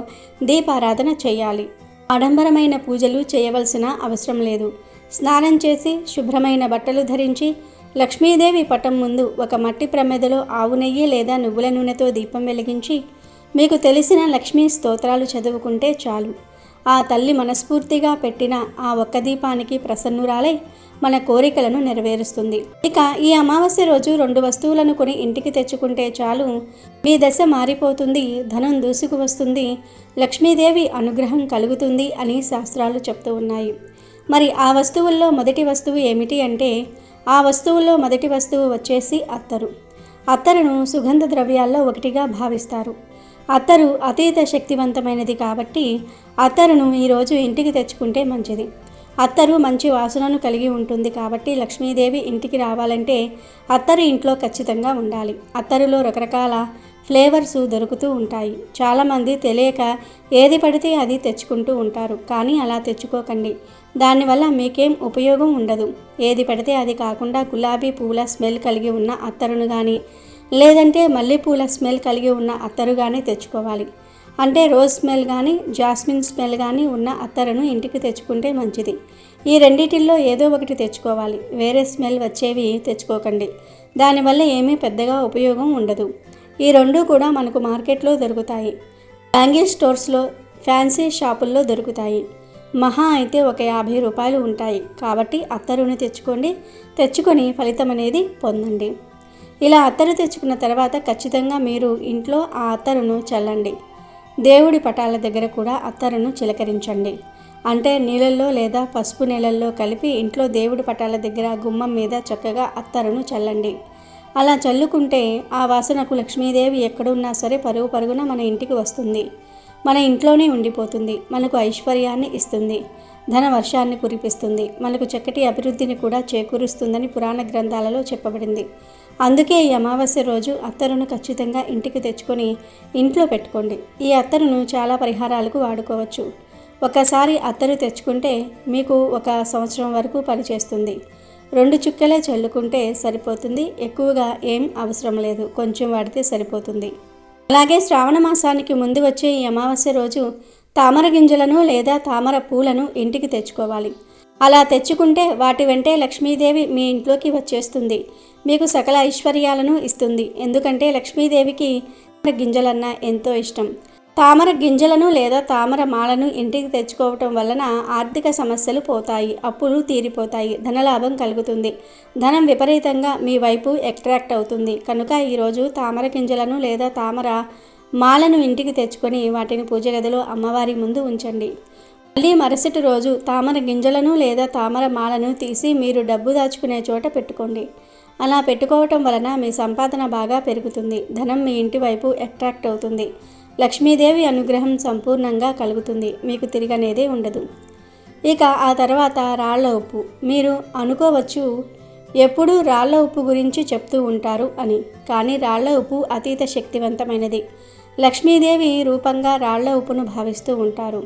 దీపారాధన చేయాలి. ఆడంబరమైన పూజలు చేయవలసిన అవసరం లేదు. స్నానం చేసి శుభ్రమైన బట్టలు ధరించి లక్ష్మీదేవి పటం ముందు ఒక మట్టి ప్రమిదలో ఆవు నెయ్యి లేదా నువ్వుల నూనెతో దీపం వెలిగించి మీకు తెలిసిన లక్ష్మీ స్తోత్రాలు చదువుకుంటే చాలు. ఆ తల్లి మనస్ఫూర్తిగా పెట్టిన ఆ ఒక్క దీపానికి ప్రసన్నురాలై మన కోరికలను నెరవేరుస్తుంది. ఇక ఈ అమావాస్య రోజు 2 వస్తువులను కొని ఇంటికి తెచ్చుకుంటే చాలు. మీ దశ మారిపోతుంది, ధనం దూసుకు వస్తుంది, లక్ష్మీదేవి అనుగ్రహం కలుగుతుంది అని శాస్త్రాలు చెప్తూ ఉన్నాయి. మరి ఆ వస్తువుల్లో మొదటి వస్తువు ఏమిటి అంటే ఆ వస్తువుల్లో మొదటి వస్తువు వచ్చేసి అత్తరు. అత్తరును సుగంధ ద్రవ్యాల్లో ఒకటిగా భావిస్తారు. అత్తరు అతీత శక్తివంతమైనది కాబట్టి అత్తరును ఈరోజు ఇంటికి తెచ్చుకుంటే మంచిది. అత్తరు మంచి వాసనను కలిగి ఉంటుంది కాబట్టి లక్ష్మీదేవి ఇంటికి రావాలంటే అత్తరు ఇంట్లో ఖచ్చితంగా ఉండాలి. అత్తరులో రకరకాల ఫ్లేవర్స్ దొరుకుతూ ఉంటాయి. చాలామంది తెలియక ఏది పడితే అది తెచ్చుకుంటూ ఉంటారు. కానీ అలా తెచ్చుకోకండి. దానివల్ల మీకేం ఉపయోగం ఉండదు. ఏది పడితే అది కాకుండా గులాబీ పువ్వుల స్మెల్ కలిగి ఉన్న అత్తరును కానీ లేదంటే మల్లెపూల స్మెల్ కలిగి ఉన్న అత్తరు కానీ తెచ్చుకోవాలి. అంటే రోజ్ స్మెల్ కానీ జాస్మిన్ స్మెల్ కానీ ఉన్న అత్తరును ఇంటికి తెచ్చుకుంటే మంచిది. ఈ రెండిటిల్లో ఏదో ఒకటి తెచ్చుకోవాలి. వేరే స్మెల్ వచ్చేవి తెచ్చుకోకండి. దానివల్ల ఏమీ పెద్దగా ఉపయోగం ఉండదు. ఈ రెండు కూడా మనకు మార్కెట్లో దొరుకుతాయి. బ్యాంగిల్ స్టోర్స్లో, ఫ్యాన్సీ షాపుల్లో దొరుకుతాయి. మహా అయితే ఒక 50 రూపాయలు ఉంటాయి. కాబట్టి అత్తరుని తెచ్చుకొని ఫలితం అనేది పొందండి. ఇలా అత్తరు తెచ్చుకున్న తర్వాత ఖచ్చితంగా మీరు ఇంట్లో ఆ అత్తరును చల్లండి. దేవుడి పటాల దగ్గర కూడా అత్తరును చిలకరించండి. అంటే నీళ్ళల్లో లేదా పసుపు నీళ్ళల్లో కలిపి ఇంట్లో దేవుడి పటాల దగ్గర గుమ్మం మీద చక్కగా అత్తరును చల్లండి. అలా చల్లుకుంటే ఆ వాసనకు లక్ష్మీదేవి ఎక్కడున్నా సరే పరుగున మన ఇంటికి వస్తుంది. మన ఇంట్లోనే ఉండిపోతుంది. మనకు ఐశ్వర్యాన్ని ఇస్తుంది, ధన వర్షాన్ని కురిపిస్తుంది, మనకు చక్కటి అభివృద్ధిని కూడా చేకూరుస్తుందని పురాణ గ్రంథాలలో చెప్పబడింది. అందుకే ఈ అమావాస్య రోజు అత్తరును ఖచ్చితంగా ఇంటికి తెచ్చుకొని ఇంట్లో పెట్టుకోండి. ఈ అత్తరును చాలా పరిహారాలకు వాడుకోవచ్చు. ఒకసారి అత్తరు తెచ్చుకుంటే మీకు 1 సంవత్సరం వరకు పనిచేస్తుంది. 2 చుక్కలే చల్లుకుంటే సరిపోతుంది. ఎక్కువగా ఏం అవసరం లేదు, కొంచెం వాడితే సరిపోతుంది. అలాగే శ్రావణ మాసానికి ముందు వచ్చే ఈ అమావాస్య రోజు తామర గింజలను లేదా తామర పూలను ఇంటికి తెచ్చుకోవాలి. అలా తెచ్చుకుంటే వాటి వెంటే లక్ష్మీదేవి మీ ఇంట్లోకి వచ్చేస్తుంది. మీకు సకల ఐశ్వర్యాలను ఇస్తుంది. ఎందుకంటే లక్ష్మీదేవికి గింజలన్నా ఎంతో ఇష్టం. తామర గింజలను లేదా తామర మాలను ఇంటికి తెచ్చుకోవటం వలన ఆర్థిక సమస్యలు పోతాయి, అప్పులు తీరిపోతాయి, ధనలాభం కలుగుతుంది, ధనం విపరీతంగా మీ వైపు అట్రాక్ట్ అవుతుంది. కనుక ఈరోజు తామర గింజలను లేదా తామర మాలను ఇంటికి తెచ్చుకొని వాటిని పూజ గదిలో అమ్మవారి ముందు ఉంచండి. మళ్ళీ మరుసటి రోజు తామర గింజలను లేదా తామర మాలను తీసి మీరు డబ్బు దాచుకునే చోట పెట్టుకోండి. అలా పెట్టుకోవటం వలన మీ సంపాదన బాగా పెరుగుతుంది, ధనం మీ ఇంటి వైపు అట్రాక్ట్ అవుతుంది, లక్ష్మీదేవి అనుగ్రహం సంపూర్ణంగా కలుగుతుంది, మీకు తిరగనేదే ఉండదు. ఇక ఆ తర్వాత రాళ్ల ఉప్పు. మీరు అనుకోవచ్చు ఎప్పుడూ రాళ్ల ఉప్పు గురించి చెప్తూ ఉంటారు అని, కానీ రాళ్ల ఉప్పు అతీత శక్తివంతమైనది. లక్ష్మీదేవి రూపంగా రాళ్ల ఉప్పును భావిస్తూ ఉంటారు.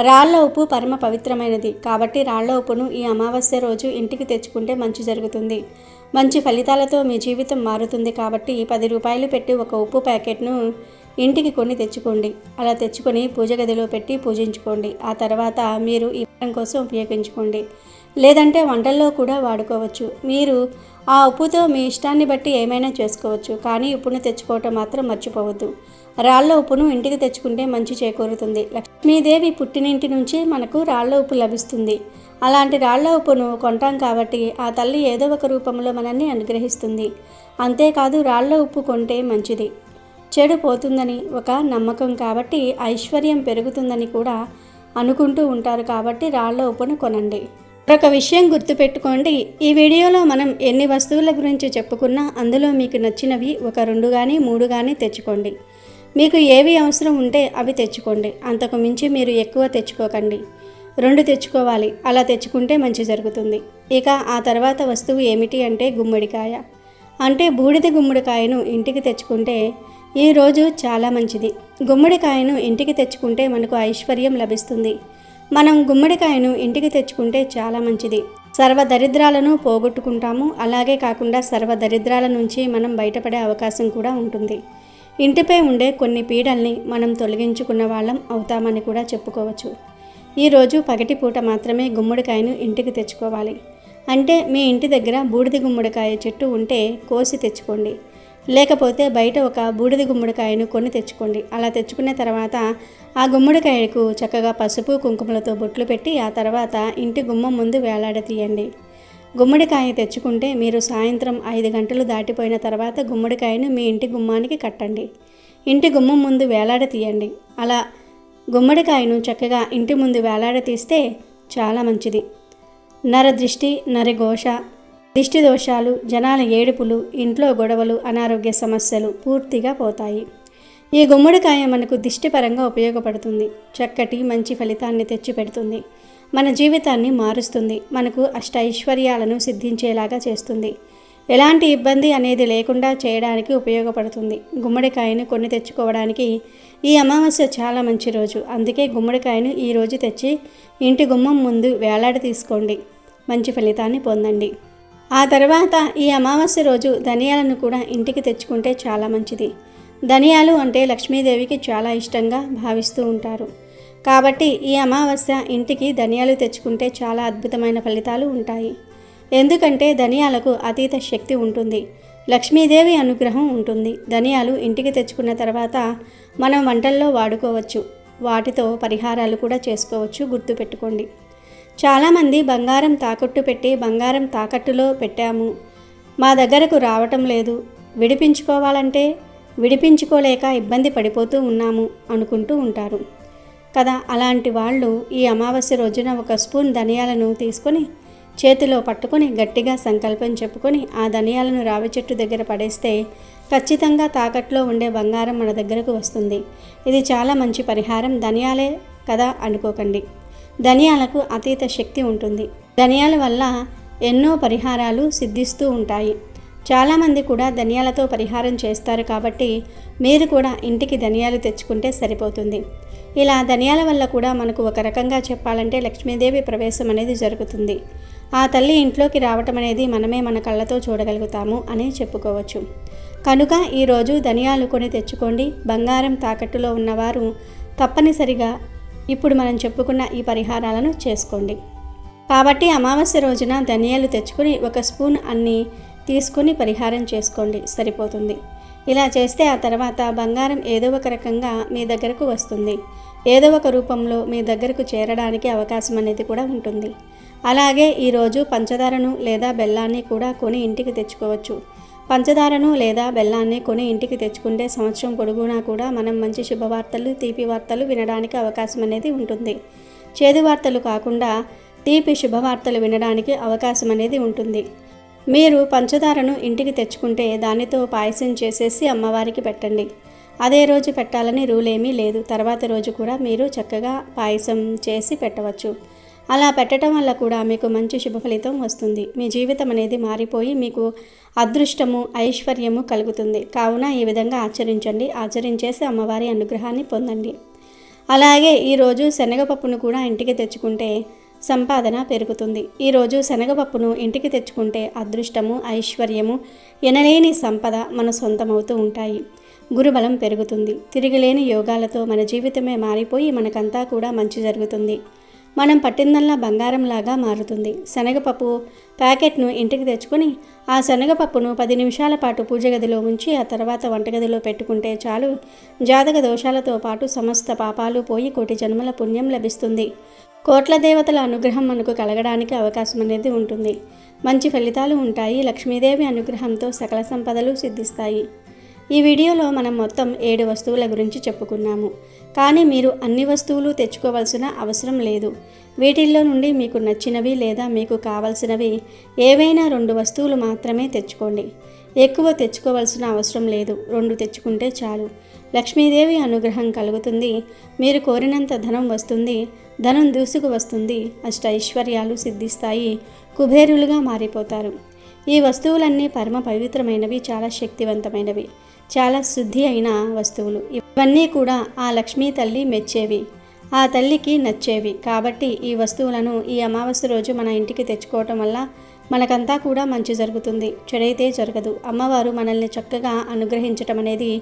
రాళ్ల ఉప్పు పరమ పవిత్రమైనది కాబట్టి రాళ్ల ఉప్పును ఈ అమావాస్య రోజు ఇంటికి తెచ్చుకుంటే మంచి జరుగుతుంది. మంచి ఫలితాలతో మీ జీవితం మారుతుంది. కాబట్టి 10 రూపాయలు పెట్టి ఒక ఉప్పు ప్యాకెట్ను ఇంటికి కొని తెచ్చుకోండి. అలా తెచ్చుకొని పూజ గదిలో పెట్టి పూజించుకోండి. ఆ తర్వాత మీరు ఈ పని కోసం ఉపయోగించుకోండి. లేదంటే వంటల్లో కూడా వాడుకోవచ్చు. మీరు ఆ ఉప్పుతో మీ ఇష్టాన్ని బట్టి ఏమైనా చేసుకోవచ్చు. కానీ ఉప్పును తెచ్చుకోవటం మాత్రం మర్చిపోవద్దు. రాళ్ల ఉప్పును ఇంటికి తెచ్చుకుంటే మంచి చేకూరుతుంది. లక్ష్మీదేవి పుట్టినింటి నుంచి మనకు రాళ్ల ఉప్పు లభిస్తుంది. అలాంటి రాళ్ల ఉప్పును కొంటాం కాబట్టి ఆ తల్లి ఏదో ఒక రూపంలో మనల్ని అనుగ్రహిస్తుంది. అంతేకాదు రాళ్ల ఉప్పు కొంటే మంచిది, చెడు పోతుందని ఒక నమ్మకం కాబట్టి ఐశ్వర్యం పెరుగుతుందని కూడా అనుకుంటూ ఉంటారు. కాబట్టి రాళ్ల ఉప్పును కొనండి. మరొక విషయం గుర్తుపెట్టుకోండి, ఈ వీడియోలో మనం ఎన్ని వస్తువుల గురించి చెప్పుకున్నా అందులో మీకు నచ్చినవి ఒక 2 కానీ 3 కానీ తెచ్చుకోండి. మీకు ఏవి అవసరం ఉంటే అవి తెచ్చుకోండి. అంతకు మించి మీరు ఎక్కువ తెచ్చుకోకండి. 2 తెచ్చుకోవాలి. అలా తెచ్చుకుంటే మంచి జరుగుతుంది. ఇక ఆ తర్వాత వస్తువు ఏమిటి అంటే గుమ్మడికాయ. అంటే బూడిద గుమ్మడికాయను ఇంటికి తెచ్చుకుంటే ఈరోజు చాలా మంచిది. గుమ్మడికాయను ఇంటికి తెచ్చుకుంటే మనకు ఐశ్వర్యం లభిస్తుంది. మనం గుమ్మడికాయను ఇంటికి తెచ్చుకుంటే చాలా మంచిది. సర్వ దరిద్రాలను పోగొట్టుకుంటాము. అలాగే కాకుండా సర్వ దరిద్రాల నుంచి మనం బయటపడే అవకాశం కూడా ఉంటుంది. ఇంటిపై ఉండే కొన్ని పీడల్ని మనం తొలగించుకున్న వాళ్ళం అవుతామని కూడా చెప్పుకోవచ్చు. ఈరోజు పగటిపూట మాత్రమే గుమ్మడికాయను ఇంటికి తెచ్చుకోవాలి. అంటే మీ ఇంటి దగ్గర బూడిద గుమ్మడికాయ చెట్టు ఉంటే కోసి తెచ్చుకోండి. లేకపోతే బయట ఒక బూడిద గుమ్మడికాయను కొని తెచ్చుకోండి. అలా తెచ్చుకున్న తర్వాత ఆ గుమ్మడికాయకు చక్కగా పసుపు కుంకుమలతో బొట్లు పెట్టి ఆ తర్వాత ఇంటి గుమ్మం ముందు వేలాడతీయండి. గుమ్మడికాయ తెచ్చుకుంటే మీరు సాయంత్రం 5 గంటలు దాటిపోయిన తర్వాత గుమ్మడికాయను మీ ఇంటి గుమ్మానికి కట్టండి. ఇంటి గుమ్మం ముందు వేలాడతీయండి. అలా గుమ్మడికాయను చక్కగా ఇంటి ముందు వేలాడతీస్తే చాలా మంచిది. నరదృష్టి, నరఘోష, దిష్టి దోషాలు, జనాల ఏడుపులు, ఇంట్లో గొడవలు, అనారోగ్య సమస్యలు పూర్తిగా పోతాయి. ఈ గుమ్మడికాయ మనకు దిష్టిపరంగా ఉపయోగపడుతుంది. చక్కటి మంచి ఫలితాన్ని తెచ్చిపెడుతుంది. మన జీవితాన్ని మారుస్తుంది. మనకు అష్టైశ్వర్యాలను సిద్ధించేలాగా చేస్తుంది. ఎలాంటి ఇబ్బంది అనేది లేకుండా చేయడానికి ఉపయోగపడుతుంది. గుమ్మడికాయను కొని తెచ్చుకోవడానికి ఈ అమావాస్య చాలా మంచి రోజు. అందుకే గుమ్మడికాయను ఈ రోజు తెచ్చి ఇంటి గుమ్మం ముందు వేలాడి తీసుకోండి. మంచి ఫలితాన్ని పొందండి. ఆ తర్వాత ఈ అమావాస్య రోజు ధనియాలను కూడా ఇంటికి తెచ్చుకుంటే చాలా మంచిది. ధనియాలు అంటే లక్ష్మీదేవికి చాలా ఇష్టంగా భావిస్తూ ఉంటారు. కాబట్టి ఈ అమావాస్య ఇంటికి ధనియాలు తెచ్చుకుంటే చాలా అద్భుతమైన ఫలితాలు ఉంటాయి. ఎందుకంటే ధనియాలకు అతీత శక్తి ఉంటుంది. లక్ష్మీదేవి అనుగ్రహం ఉంటుంది. ధనియాలు ఇంటికి తెచ్చుకున్న తర్వాత మనం వంటల్లో వాడుకోవచ్చు. వాటితో పరిహారాలు కూడా చేసుకోవచ్చు. గుర్తుపెట్టుకోండి. చాలామంది బంగారం తాకట్టు పెట్టి బంగారం తాకట్టులో పెట్టాము, మా దగ్గరకు రావటం లేదు, విడిపించుకోవాలంటే విడిపించుకోలేక ఇబ్బంది పడిపోతూ ఉన్నాము అనుకుంటూ ఉంటారు కదా. అలాంటి వాళ్ళు ఈ అమావాస్య రోజున ఒక స్పూన్ ధనియాలను తీసుకొని చేతిలో పట్టుకొని గట్టిగా సంకల్పం చెప్పుకొని ఆ ధనియాలను రావి చెట్టు దగ్గర పడేస్తే ఖచ్చితంగా తాకట్లో ఉండే బంగారం మన దగ్గరకు వస్తుంది. ఇది చాలా మంచి పరిహారం. ధనియాలే కదా అనుకోకండి. ధనియాలకు అతీత శక్తి ఉంటుంది. ధనియాల వల్ల ఎన్నో పరిహారాలు సిద్ధిస్తూ ఉంటాయి. చాలామంది కూడా ధనియాలతో పరిహారం చేస్తారు. కాబట్టి మీరు కూడా ఇంటికి ధనియాలు తెచ్చుకుంటే సరిపోతుంది. ఇలా ధనియాల వల్ల కూడా మనకు ఒక రకంగా చెప్పాలంటే లక్ష్మీదేవి ప్రవేశం అనేది జరుగుతుంది. ఆ తల్లి ఇంట్లోకి రావటం అనేది మనమే మన కళ్ళతో చూడగలుగుతాము అని చెప్పుకోవచ్చు. కనుక ఈరోజు ధనియాలు కొని తెచ్చుకోండి. బంగారం తాకట్టులో ఉన్నవారు తప్పనిసరిగా ఇప్పుడు మనం చెప్పుకున్న ఈ పరిహారాలను చేసుకోండి. కాబట్టి అమావాస్య రోజున ధనియాలు తెచ్చుకొని ఒక స్పూన్ అన్ని తీసుకొని పరిహారం చేసుకోండి, సరిపోతుంది. ఇలా చేస్తే ఆ తర్వాత బంగారం ఏదో ఒక రకంగా మీ దగ్గరకు వస్తుంది. ఏదో ఒక రూపంలో మీ దగ్గరకు చేరడానికి అవకాశం అనేది కూడా ఉంటుంది. అలాగే ఈరోజు పంచదారను లేదా బెల్లాన్ని కూడా కొని ఇంటికి తెచ్చుకోవచ్చు. పంచదారను లేదా బెల్లాన్ని కొని ఇంటికి తెచ్చుకుంటే సంవత్సరం పొడుగునా కూడా మనం మంచి శుభవార్తలు, తీపి వార్తలు వినడానికి అవకాశం అనేది ఉంటుంది. చేదు వార్తలు కాకుండా తీపి శుభవార్తలు వినడానికి అవకాశం అనేది ఉంటుంది. మీరు పంచదారను ఇంటికి తెచ్చుకుంటే దానితో పాయసం చేసేసి అమ్మవారికి పెట్టండి. అదే రోజు పెట్టాలని రూల్ ఏమీ లేదు. తర్వాత రోజు కూడా మీరు చక్కగా పాయసం చేసి పెట్టవచ్చు. అలా పెట్టడం వల్ల కూడా మీకు మంచి శుభ ఫలితం వస్తుంది. మీ జీవితం అనేది మారిపోయి మీకు అదృష్టము, ఐశ్వర్యము కలుగుతుంది. కావున ఈ విధంగా ఆచరించండి. ఆచరించేసి అమ్మవారి అనుగ్రహాన్ని పొందండి. అలాగే ఈరోజు శనగపప్పును కూడా ఇంటికి తెచ్చుకుంటే సంపాదన పెరుగుతుంది. ఈరోజు శనగపప్పును ఇంటికి తెచ్చుకుంటే అదృష్టము, ఐశ్వర్యము, ఎనలేని సంపద మన సొంతమవుతూ ఉంటాయి. గురుబలం పెరుగుతుంది. తిరిగిలేని యోగాలతో మన జీవితమే మారిపోయి మనకంతా కూడా మంచి జరుగుతుంది. మనం పట్టిందల్లా బంగారంలాగా మారుతుంది. శనగపప్పు ప్యాకెట్ను ఇంటికి తెచ్చుకొని ఆ శనగపప్పును 10 నిమిషాల పాటు పూజ గదిలో ఉంచి ఆ తర్వాత వంటగదిలో పెట్టుకుంటే చాలు. జాతక దోషాలతో పాటు సమస్త పాపాలు పోయి కోటి జన్మల పుణ్యం లభిస్తుంది. కోట్ల దేవతల అనుగ్రహం మనకు కలగడానికి అవకాశం అనేది ఉంటుంది. మంచి ఫలితాలు ఉంటాయి. లక్ష్మీదేవి అనుగ్రహంతో సకల సంపదలు సిద్ధిస్తాయి. ఈ వీడియోలో మనం మొత్తం 7 వస్తువుల గురించి చెప్పుకున్నాము. కానీ మీరు అన్ని వస్తువులు తెచ్చుకోవాల్సిన అవసరం లేదు. వీటిల్లో నుండి మీకు నచ్చినవి లేదా మీకు కావలసినవి ఏవైనా 2 వస్తువులు మాత్రమే తెచ్చుకోండి. ఎక్కువ తెచ్చుకోవాల్సిన అవసరం లేదు. 2 తెచ్చుకుంటే చాలు. లక్ష్మీదేవి అనుగ్రహం కలుగుతుంది. మీరు కోరినంత ధనం వస్తుంది. ధనం దూసుకు వస్తుంది. అష్టైశ్వర్యాలు సిద్ధిస్తాయి. కుబేరులుగా మారిపోతారు. ఈ వస్తువులన్నీ పరమ పవిత్రమైనవి, చాలా శక్తివంతమైనవి, చాలా శుద్ధి అయిన వస్తువులు. ఇవన్నీ కూడా ఆ లక్ష్మీ తల్లి మెచ్చేవి, ఆ తల్లికి నచ్చేవి. కాబట్టి ఈ వస్తువులను ఈ అమావాస్య రోజు మన ఇంటికి తెచ్చుకోవటం వల్ల మనకంతా కూడా మంచి జరుగుతుంది. చెడైతే జరగదు. అమ్మవారు మనల్ని చక్కగా అనుగ్రహించటం అనేది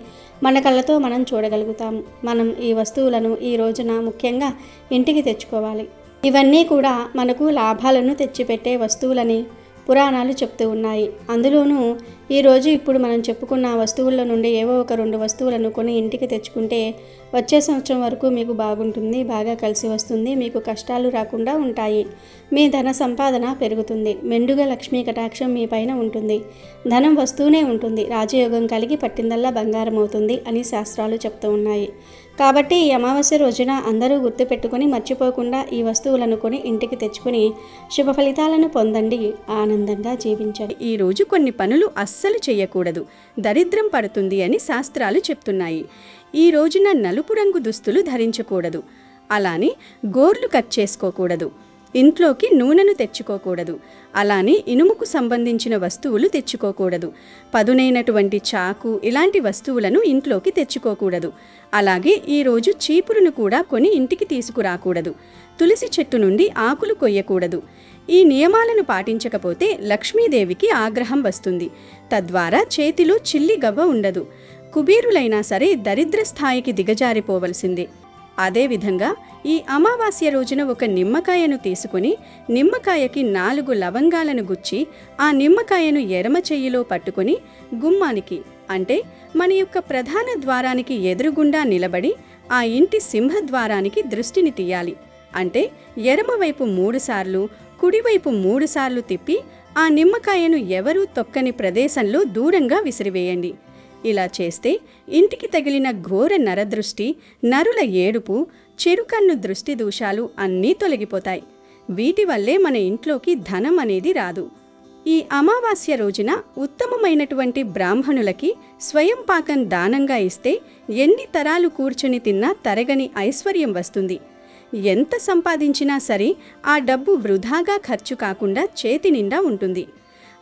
మన కళ్ళతో మనం చూడగలుగుతాము. మనం ఈ వస్తువులను ఈ రోజున ముఖ్యంగా ఇంటికి తెచ్చుకోవాలి. ఇవన్నీ కూడా మనకు లాభాలను తెచ్చిపెట్టే వస్తువులని పురాణాలు చెప్తూ ఉన్నాయి. అందులోనూ ఈరోజు ఇప్పుడు మనం చెప్పుకున్న వస్తువుల్లో నుండి ఏవో ఒక 2 వస్తువులను కొని ఇంటికి తెచ్చుకుంటే వచ్చే సంవత్సరం వరకు మీకు బాగుంటుంది, బాగా కలిసి వస్తుంది. మీకు కష్టాలు రాకుండా ఉంటాయి. మీ ధన సంపాదన పెరుగుతుంది. మెండుగా లక్ష్మీ కటాక్షం మీ పైన ఉంటుంది. ధనం వస్తూనే ఉంటుంది. రాజయోగం కలిగి పట్టిందల్లా బంగారం అవుతుంది అని శాస్త్రాలు చెప్తూ ఉన్నాయి. కాబట్టి ఈ అమావాస్య రోజున అందరూ గుర్తుపెట్టుకుని మర్చిపోకుండా ఈ వస్తువులను కొని ఇంటికి తెచ్చుకుని శుభ ఫలితాలను పొందండి. ఆనందంగా జీవించండి. ఈరోజు కొన్ని పనులు అస్సలు చేయకూడదు, దరిద్రం పడుతుంది అని శాస్త్రాలు చెప్తున్నాయి. ఈ రోజున నలుపు రంగు దుస్తులు ధరించకూడదు. అలానే గోర్లు కట్ చేసుకోకూడదు. ఇంట్లోకి నూనెను తెచ్చుకోకూడదు. అలానే ఇనుముకు సంబంధించిన వస్తువులు తెచ్చుకోకూడదు. పదునైనటువంటి చాకు ఇలాంటి వస్తువులను ఇంట్లోకి తెచ్చుకోకూడదు. అలాగే ఈరోజు చీపురును కూడా కొని ఇంటికి తీసుకురాకూడదు. తులసి చెట్టు నుండి ఆకులు కొయ్యకూడదు. ఈ నియమాలను పాటించకపోతే లక్ష్మీదేవికి ఆగ్రహం వస్తుంది. తద్వారా చేతిలో చిల్లి గవ్వ ఉండదు. కుబేరులైనా సరే దరిద్ర స్థాయికి దిగజారిపోవలసిందే. అదేవిధంగా ఈ అమావాస్య రోజున ఒక నిమ్మకాయను తీసుకుని నిమ్మకాయకి 4 లవంగాలను గుచ్చి ఆ నిమ్మకాయను ఎడమ చెయ్యిలో పట్టుకొని గుమ్మానికి అంటే మన యొక్క ప్రధాన ద్వారానికి ఎదురుగుండా నిలబడి ఆ ఇంటి సింహద్వారానికి దృష్టిని తీయాలి. అంటే ఎడమవైపు 3 సార్లు, కుడివైపు 3 సార్లు తిప్పి ఆ నిమ్మకాయను ఎవరూ తొక్కని ప్రదేశంలో దూరంగా విసిరివేయండి. ఇలా చేస్తే ఇంటికి తగిలిన ఘోర నరదృష్టి, నరుల ఏడుపు, చెరుకన్ను దృష్టి దోషాలు అన్నీ తొలగిపోతాయి. వీటి వల్లే మన ఇంట్లోకి ధనం అనేది రాదు. ఈ అమావాస్య రోజున ఉత్తమమైనటువంటి బ్రాహ్మణులకి స్వయం పాకం దానంగా ఇస్తే ఎన్ని తరాలు కూర్చుని తిన్నా తరగని ఐశ్వర్యం వస్తుంది. ఎంత సంపాదించినా సరే ఆ డబ్బు వృధాగా ఖర్చు కాకుండా చేతి నిండా ఉంటుంది.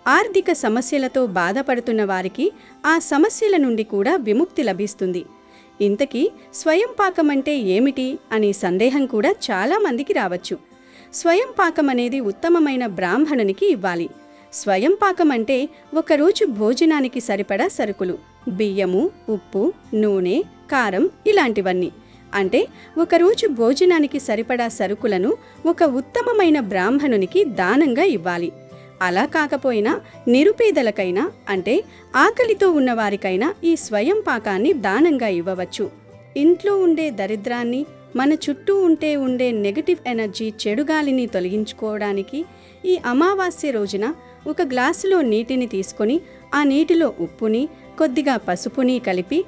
ఆర్థిక సమస్యలతో బాధపడుతున్న వారికి ఆ సమస్యల నుండి కూడా విముక్తి లభిస్తుంది. ఇంతకీ స్వయం పాకం అంటే ఏమిటి అనే సందేహం కూడా చాలామందికి రావచ్చు. స్వయం పాకం అనేది ఉత్తమమైన బ్రాహ్మణునికి ఇవ్వాలి. స్వయం పాకం అంటే ఒకరోజు భోజనానికి సరిపడా సరుకులు, బియ్యము, ఉప్పు, నూనె, కారం ఇలాంటివన్నీ. అంటే ఒకరోజు భోజనానికి సరిపడా సరుకులను ఒక ఉత్తమమైన బ్రాహ్మణునికి దానంగా ఇవ్వాలి. అలా కాకపోయినా నిరుపేదలకైనా అంటే ఆకలితో ఉన్నవారికైనా ఈ స్వయం పాకాన్ని దానంగా ఇవ్వవచ్చు. ఇంట్లో ఉండే దరిద్రాన్ని, మన చుట్టూ ఉండే నెగటివ్ ఎనర్జీ, చెడుగాలిని తొలగించుకోవడానికి ఈ అమావాస్య రోజున ఒక గ్లాసులో నీటిని తీసుకొని ఆ నీటిలో ఉప్పుని, కొద్దిగా పసుపుని కలిపి,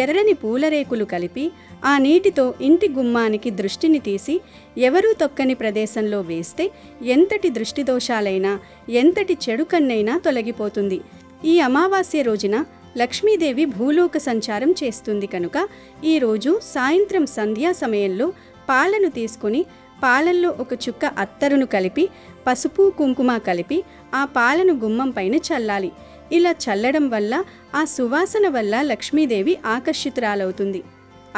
ఎర్రని పూలరేకులు కలిపి ఆ నీటితో ఇంటి గుమ్మానికి దృష్టిని తీసి ఎవరూ తొక్కని ప్రదేశంలో వేస్తే ఎంతటి దృష్టి దోషాలైనా, ఎంతటి చెడు కన్నైనా తొలగిపోతుంది. ఈ అమావాస్య రోజున లక్ష్మీదేవి భూలోక సంచారం చేస్తుంది కనుక ఈరోజు సాయంత్రం సంధ్యా సమయంలో పాలను తీసుకొని పాలల్లో ఒక చుక్క అత్తరును కలిపి పసుపు కుంకుమ కలిపి ఆ పాలను గుమ్మం పైన చల్లాలి. ఇలా చల్లడం వల్ల ఆ సువాసన వల్ల లక్ష్మీదేవి ఆకర్షితురాలవుతుంది.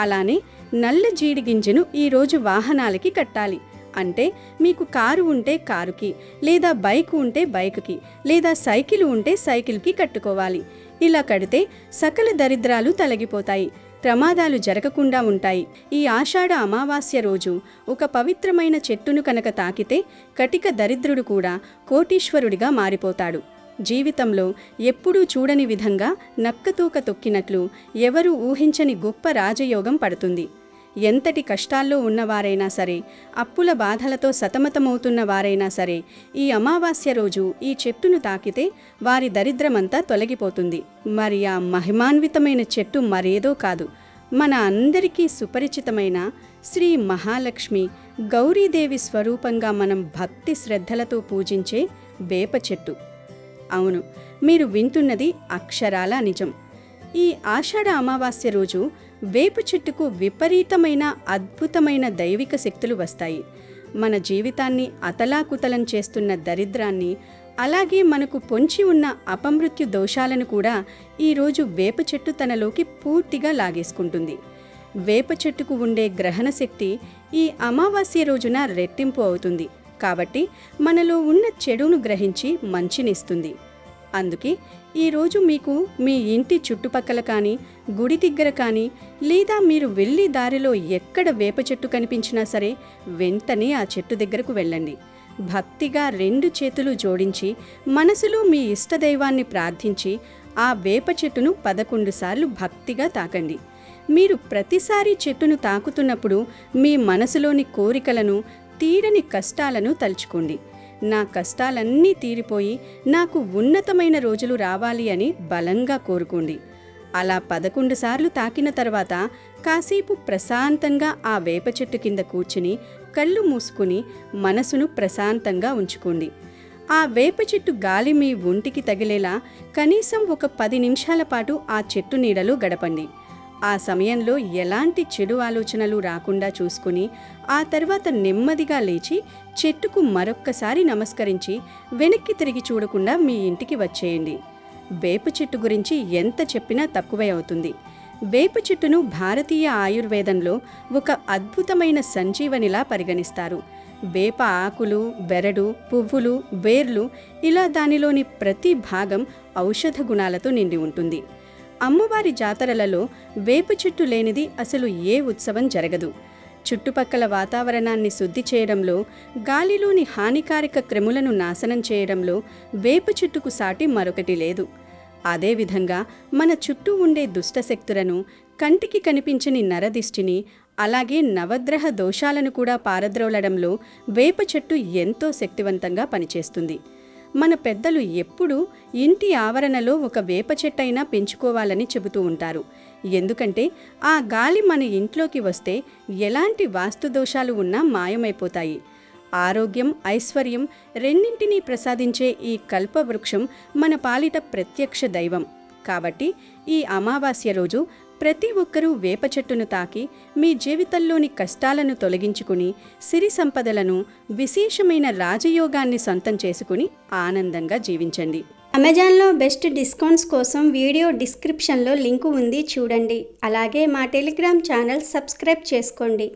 అలానే నల్ల జీడి గింజను ఈరోజు వాహనాలకి కట్టాలి. అంటే మీకు కారు ఉంటే కారుకి, లేదా బైక్ ఉంటే బైక్కి, లేదా సైకిల్ ఉంటే సైకిల్కి కట్టుకోవాలి. ఇలా కడితే సకల దరిద్రాలు తొలగిపోతాయి, ప్రమాదాలు జరగకుండా ఉంటాయి. ఈ ఆషాఢ అమావాస్య రోజు ఒక పవిత్రమైన చెట్టును కనుక తాకితే కటిక దరిద్రుడు కూడా కోటీశ్వరుడిగా మారిపోతాడు. జీవితంలో ఎప్పుడూ చూడని విధంగా నక్కతూక తొక్కినట్లు ఎవరూ ఊహించని గొప్ప రాజయోగం పడుతుంది. ఎంతటి కష్టాల్లో ఉన్నవారైనా సరే, అప్పుల బాధలతో సతమతమవుతున్న వారైనా సరే, ఈ అమావాస్య రోజు ఈ చెట్టును తాకితే వారి దరిద్రమంతా తొలగిపోతుంది. మరి ఆ మహిమాన్వితమైన చెట్టు మరేదో కాదు, మన అందరికీ సుపరిచితమైన శ్రీ మహాలక్ష్మి గౌరీదేవి స్వరూపంగా మనం భక్తి శ్రద్ధలతో పూజించే వేప చెట్టు. అవును, మీరు వింటున్నది అక్షరాల నిజం. ఈ ఆషాఢ అమావాస్య రోజు వేప చెట్టుకు విపరీతమైన అద్భుతమైన దైవిక శక్తులు వస్తాయి. మన జీవితాన్ని అతలాకుతలం చేస్తున్న దరిద్రాన్ని, అలాగే మనకు పొంచి ఉన్న అపమృత్యు దోషాలను కూడా ఈరోజు వేప చెట్టు తనలోకి పూర్తిగా లాగేసుకుంటుంది. వేప చెట్టుకు ఉండే గ్రహణ శక్తి ఈ అమావాస్య రోజున రెట్టింపు అవుతుంది. కాబట్టి మనలో ఉన్న చెడును గ్రహించి మంచినిస్తుంది. అందుకే ఈరోజు మీకు మీ ఇంటి చుట్టుపక్కల కానీ, గుడి దగ్గర కానీ, లేదా మీరు వెళ్ళే దారిలో ఎక్కడ వేప చెట్టు కనిపించినా సరే వెంటనే ఆ చెట్టు దగ్గరకు వెళ్ళండి. భక్తిగా 2 చేతులు జోడించి మనసులో మీ ఇష్టదైవాన్ని ప్రార్థించి ఆ వేప చెట్టును 11 సార్లు భక్తిగా తాకండి. మీరు ప్రతిసారి చెట్టును తాకుతున్నప్పుడు మీ మనసులోని కోరికలను, తీరని కష్టాలను తలుచుకోండి. నా కష్టాలన్నీ తీరిపోయి నాకు ఉన్నతమైన రోజులు రావాలి అని బలంగా కోరుకోండి. అలా 11 సార్లు తాకిన తర్వాత కాసేపు ప్రశాంతంగా ఆ వేప చెట్టు కింద కూర్చుని కళ్ళు మూసుకుని మనసును ప్రశాంతంగా ఉంచుకోండి. ఆ వేప చెట్టు గాలి మీ ఒంటికి తగిలేలా కనీసం ఒక 10 నిమిషాల పాటు ఆ చెట్టు నీడలో గడపండి. ఆ సమయంలో ఎలాంటి చెడు ఆలోచనలు రాకుండా చూసుకుని ఆ తర్వాత నెమ్మదిగా లేచి చెట్టుకు మరొక్కసారి నమస్కరించి వెనక్కి తిరిగి చూడకుండా మీ ఇంటికి వచ్చేయండి. వేప చెట్టు గురించి ఎంత చెప్పినా తక్కువే అవుతుంది. వేప చెట్టును భారతీయ ఆయుర్వేదంలో ఒక అద్భుతమైన సంజీవనిలా పరిగణిస్తారు. వేప ఆకులు, బెరడు, పువ్వులు, వేర్లు ఇలా దానిలోని ప్రతి భాగం ఔషధ గుణాలతో నిండి ఉంటుంది. అమ్మవారి జాతరలలో వేప చెట్టు లేనిది అసలు ఏ ఉత్సవం జరగదు. చుట్టుపక్కల వాతావరణాన్ని శుద్ధి చేయడంలో, గాలిలోని హానికారక క్రిములను నాశనం చేయడంలో వేప చెట్టుకు సాటి మరొకటి లేదు. అదేవిధంగా మన చుట్టూ ఉండే దుష్టశక్తులను, కంటికి కనిపించని నరదిష్టిని, అలాగే నవగ్రహ దోషాలను కూడా పారద్రోలడంలో వేప చెట్టు ఎంతో శక్తివంతంగా పనిచేస్తుంది. మన పెద్దలు ఎప్పుడూ ఇంటి ఆవరణలో ఒక వేప చెట్టైనా పెంచుకోవాలని చెబుతూ ఉంటారు. ఎందుకంటే ఆ గాలి మన ఇంట్లోకి వస్తే ఎలాంటి వాస్తు దోషాలు ఉన్నా మాయమైపోతాయి. ఆరోగ్యం, ఐశ్వర్యం రెండింటినీ ప్రసాదించే ఈ కల్పవృక్షం మన పాలిట ప్రత్యక్ష దైవం. కాబట్టి ఈ అమావాస్య రోజు ప్రతి ఒక్కరూ వేప చెట్టును తాకి మీ జీవితంలోని కష్టాలను తొలగించుకుని సిరి సంపదలను, విశేషమైన రాజయోగాన్ని సొంతం చేసుకుని ఆనందంగా జీవించండి. అమెజాన్లో బెస్ట్ డిస్కౌంట్స్ కోసం వీడియో డిస్క్రిప్షన్లో లింకు ఉంది, చూడండి. అలాగే మా టెలిగ్రామ్ ఛానల్ సబ్స్క్రైబ్ చేసుకోండి.